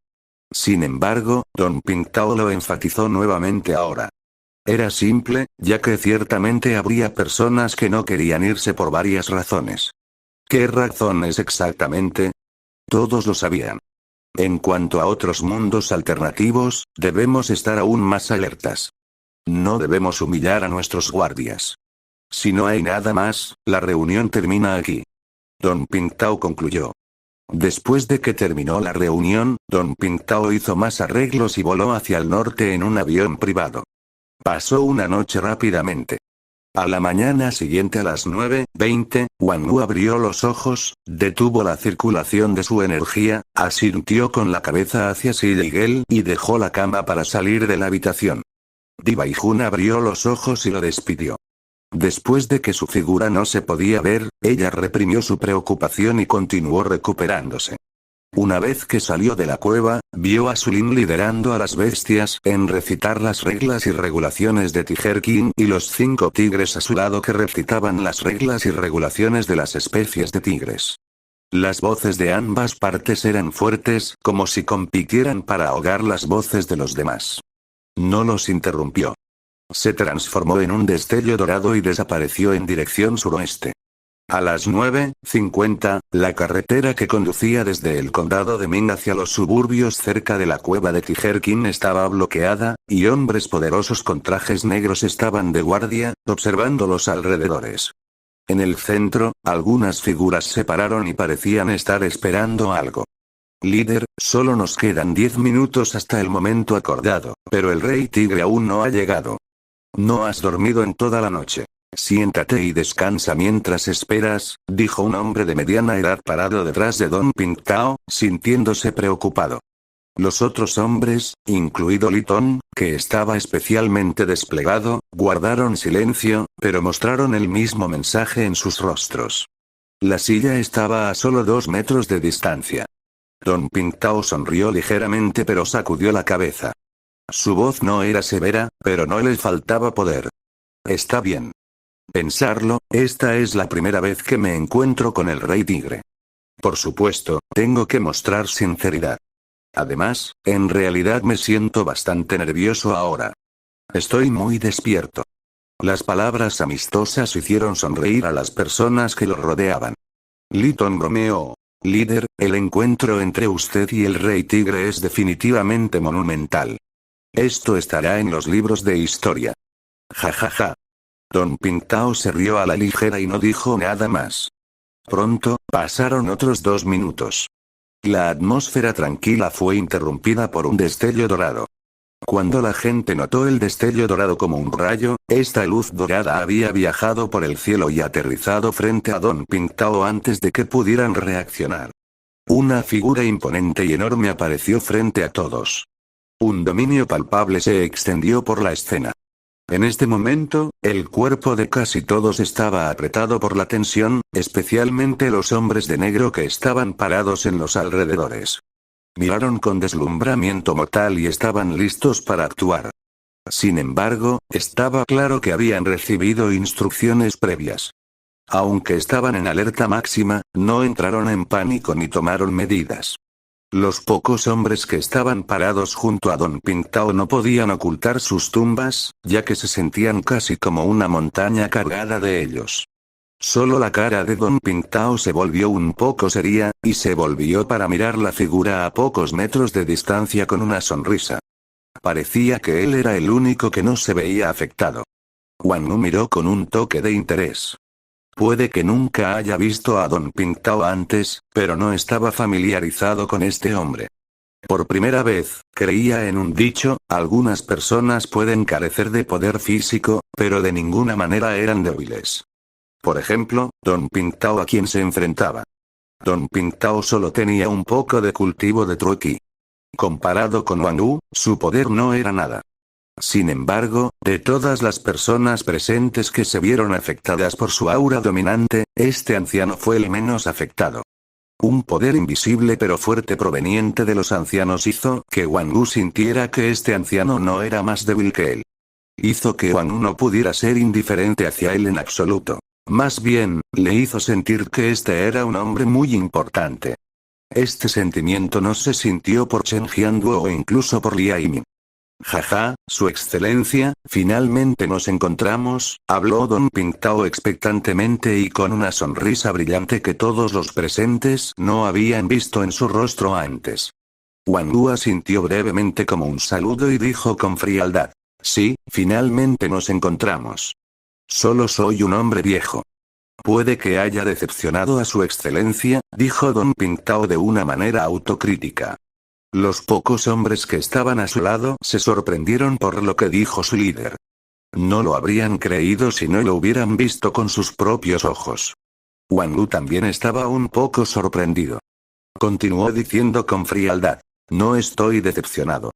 S1: Sin embargo, Don Pingtao lo enfatizó nuevamente ahora. Era simple, ya que ciertamente habría personas que no querían irse por varias razones. ¿Qué razones exactamente? Todos lo sabían. En cuanto a otros mundos alternativos, debemos estar aún más alertas. No debemos humillar a nuestros guardias. Si no hay nada más, la reunión termina aquí. Don Pingtao concluyó. Después de que terminó la reunión, Don Pingtao hizo más arreglos y voló hacia el norte en un avión privado. Pasó una noche rápidamente. A la mañana siguiente a las 9:20, Wang Wu abrió los ojos, detuvo la circulación de su energía, asintió con la cabeza hacia Siligel y dejó la cama para salir de la habitación. Di Baijun abrió los ojos y lo despidió. Después de que su figura no se podía ver, ella reprimió su preocupación y continuó recuperándose. Una vez que salió de la cueva, vio a Sulin liderando a las bestias en recitar las reglas y regulaciones de Tiger King y los 5 tigres a su lado que recitaban las reglas y regulaciones de las especies de tigres. Las voces de ambas partes eran fuertes, como si compitieran para ahogar las voces de los demás. No los interrumpió. Se transformó en un destello dorado y desapareció en dirección suroeste. A las 9:50, la carretera que conducía desde el condado de Ming hacia los suburbios cerca de la cueva de Tiger King estaba bloqueada, y hombres poderosos con trajes negros estaban de guardia, observando los alrededores. En el centro, algunas figuras se pararon y parecían estar esperando algo. Líder, solo nos quedan 10 minutos hasta el momento acordado, pero el rey tigre aún no ha llegado. No has dormido en toda la noche. Siéntate y descansa mientras esperas, dijo un hombre de mediana edad parado detrás de Don Pingtao, sintiéndose preocupado. Los otros hombres, incluido Li Tong, que estaba especialmente desplegado, guardaron silencio, pero mostraron el mismo mensaje en sus rostros. La silla estaba a solo 2 metros de distancia. Don Pingtao sonrió ligeramente pero sacudió la cabeza. Su voz no era severa, pero no le faltaba poder. Está bien. Pensarlo, esta es la primera vez que me encuentro con el rey tigre. Por supuesto, tengo que mostrar sinceridad. Además, en realidad me siento bastante nervioso ahora. Estoy muy despierto. Las palabras amistosas hicieron sonreír a las personas que lo rodeaban. Li Tong bromeó. Líder, el encuentro entre usted y el rey tigre es definitivamente monumental. Esto estará en los libros de historia. Ja ja ja. Don Pingtao se rió a la ligera y no dijo nada más. Pronto, pasaron otros 2 minutos. La atmósfera tranquila fue interrumpida por un destello dorado. Cuando la gente notó el destello dorado como un rayo, esta luz dorada había viajado por el cielo y aterrizado frente a Don Pingtao antes de que pudieran reaccionar. Una figura imponente y enorme apareció frente a todos. Un dominio palpable se extendió por la escena. En este momento, el cuerpo de casi todos estaba apretado por la tensión, especialmente los hombres de negro que estaban parados en los alrededores. Miraron con deslumbramiento mortal y estaban listos para actuar. Sin embargo, estaba claro que habían recibido instrucciones previas. Aunque estaban en alerta máxima, no entraron en pánico ni tomaron medidas. Los pocos hombres que estaban parados junto a Don Pingtao no podían ocultar sus tumbas, ya que se sentían casi como una montaña cargada de ellos. Solo la cara de Don Pingtao se volvió un poco seria, y se volvió para mirar la figura a pocos metros de distancia con una sonrisa. Parecía que él era el único que no se veía afectado. Wang Wu miró con un toque de interés. Puede que nunca haya visto a Don Pingtao antes, pero no estaba familiarizado con este hombre. Por primera vez, creía en un dicho, algunas personas pueden carecer de poder físico, pero de ninguna manera eran débiles. Por ejemplo, Don Pingtao a quien se enfrentaba. Don Pingtao solo tenía un poco de cultivo de Truequi. Comparado con Wang Wu, su poder no era nada. Sin embargo, de todas las personas presentes que se vieron afectadas por su aura dominante, este anciano fue el menos afectado. Un poder invisible pero fuerte proveniente de los ancianos hizo que Wang Wu sintiera que este anciano no era más débil que él. Hizo que Wang Wu no pudiera ser indiferente hacia él en absoluto. Más bien, le hizo sentir que este era un hombre muy importante. Este sentimiento no se sintió por Chen Jianduo o incluso por Lia Yimin. Jaja, su excelencia, finalmente nos encontramos, habló Don Pingtao expectantemente y con una sonrisa brillante que todos los presentes no habían visto en su rostro antes. Wang Wu asintió brevemente como un saludo y dijo con frialdad: sí, finalmente nos encontramos. Solo soy un hombre viejo. Puede que haya decepcionado a su excelencia, dijo Don Pingtao de una manera autocrítica. Los pocos hombres que estaban a su lado se sorprendieron por lo que dijo su líder. No lo habrían creído si no lo hubieran visto con sus propios ojos. Wang Wu también estaba un poco sorprendido. Continuó diciendo con frialdad: no estoy decepcionado.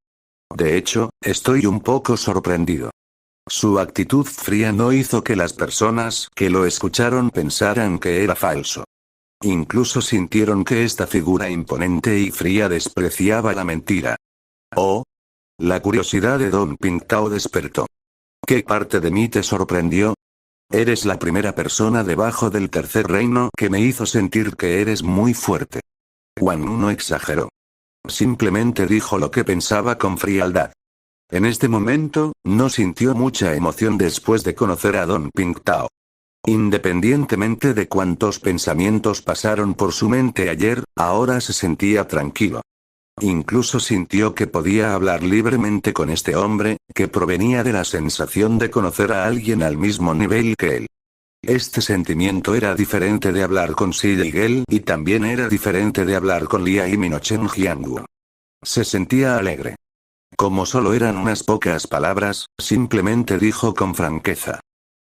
S1: De hecho, estoy un poco sorprendido. Su actitud fría no hizo que las personas que lo escucharon pensaran que era falso. Incluso sintieron que esta figura imponente y fría despreciaba la mentira. Oh. La curiosidad de Don Pingtao despertó. ¿Qué parte de mí te sorprendió? Eres la primera persona debajo del tercer reino que me hizo sentir que eres muy fuerte. Wang Wu no exageró. Simplemente dijo lo que pensaba con frialdad. En este momento, no sintió mucha emoción después de conocer a Don Pingtao. Independientemente de cuántos pensamientos pasaron por su mente ayer, ahora se sentía tranquilo. Incluso sintió que podía hablar libremente con este hombre, que provenía de la sensación de conocer a alguien al mismo nivel que él. Este sentimiento era diferente de hablar con Xi Yigel y también era diferente de hablar con Lia Yimin o Chen Jianguo. Se sentía alegre. Como solo eran unas pocas palabras, simplemente dijo con franqueza.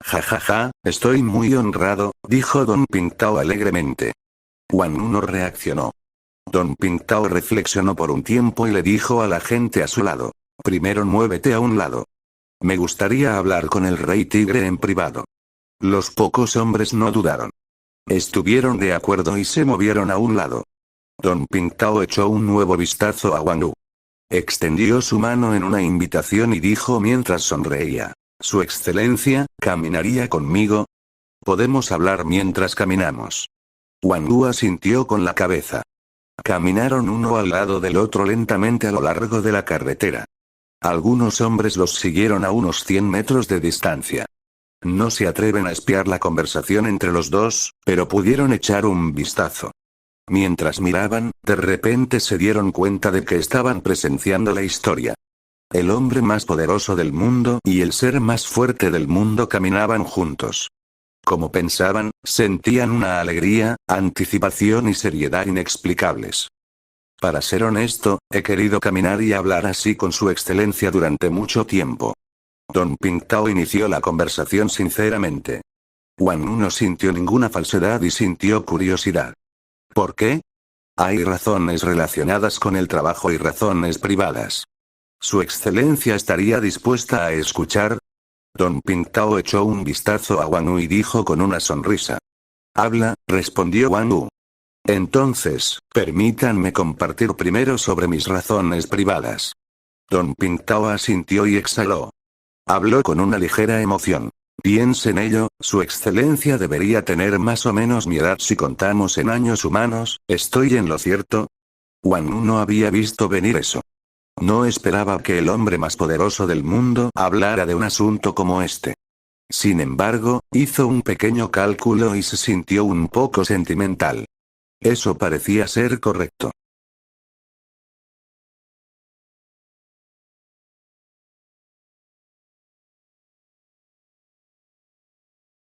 S1: Ja, estoy muy honrado, dijo Don Pingtao alegremente. Wang Wu no reaccionó. Don Pingtao reflexionó por un tiempo y le dijo a la gente a su lado: primero muévete a un lado. Me gustaría hablar con el Rey Tigre en privado. Los pocos hombres no dudaron. Estuvieron de acuerdo y se movieron a un lado. Don Pingtao echó un nuevo vistazo a Wang Wu. Extendió su mano en una invitación y dijo mientras sonreía: Su excelencia, ¿caminaría conmigo? Podemos hablar mientras caminamos. Wang Wu asintió con la cabeza. Caminaron uno al lado del otro lentamente a lo largo de la carretera. Algunos hombres los siguieron a unos 100 metros de distancia. No se atreven a espiar la conversación entre los dos, pero pudieron echar un vistazo. Mientras miraban, de repente se dieron cuenta de que estaban presenciando la historia. El hombre más poderoso del mundo y el ser más fuerte del mundo caminaban juntos. Como pensaban, sentían una alegría, anticipación y seriedad inexplicables. Para ser honesto, he querido caminar y hablar así con su excelencia durante mucho tiempo. Don Pingtao inició la conversación sinceramente. Wang Wu no sintió ninguna falsedad y sintió curiosidad. ¿Por qué? Hay razones relacionadas con el trabajo y razones privadas. ¿Su excelencia estaría dispuesta a escuchar? Don Pingtao echó un vistazo a Wang Wu y dijo con una sonrisa. Habla, respondió Wang Wu. Entonces, permítanme compartir primero sobre mis razones privadas. Don Pingtao asintió y exhaló. Habló con una ligera emoción. Piense en ello, su excelencia debería tener más o menos mi edad si contamos en años humanos, ¿estoy en lo cierto? Wang Wu no había visto venir eso. No esperaba que el hombre más poderoso del mundo hablara de un asunto como este. Sin embargo, hizo un pequeño cálculo y se sintió un poco sentimental. Eso parecía ser correcto.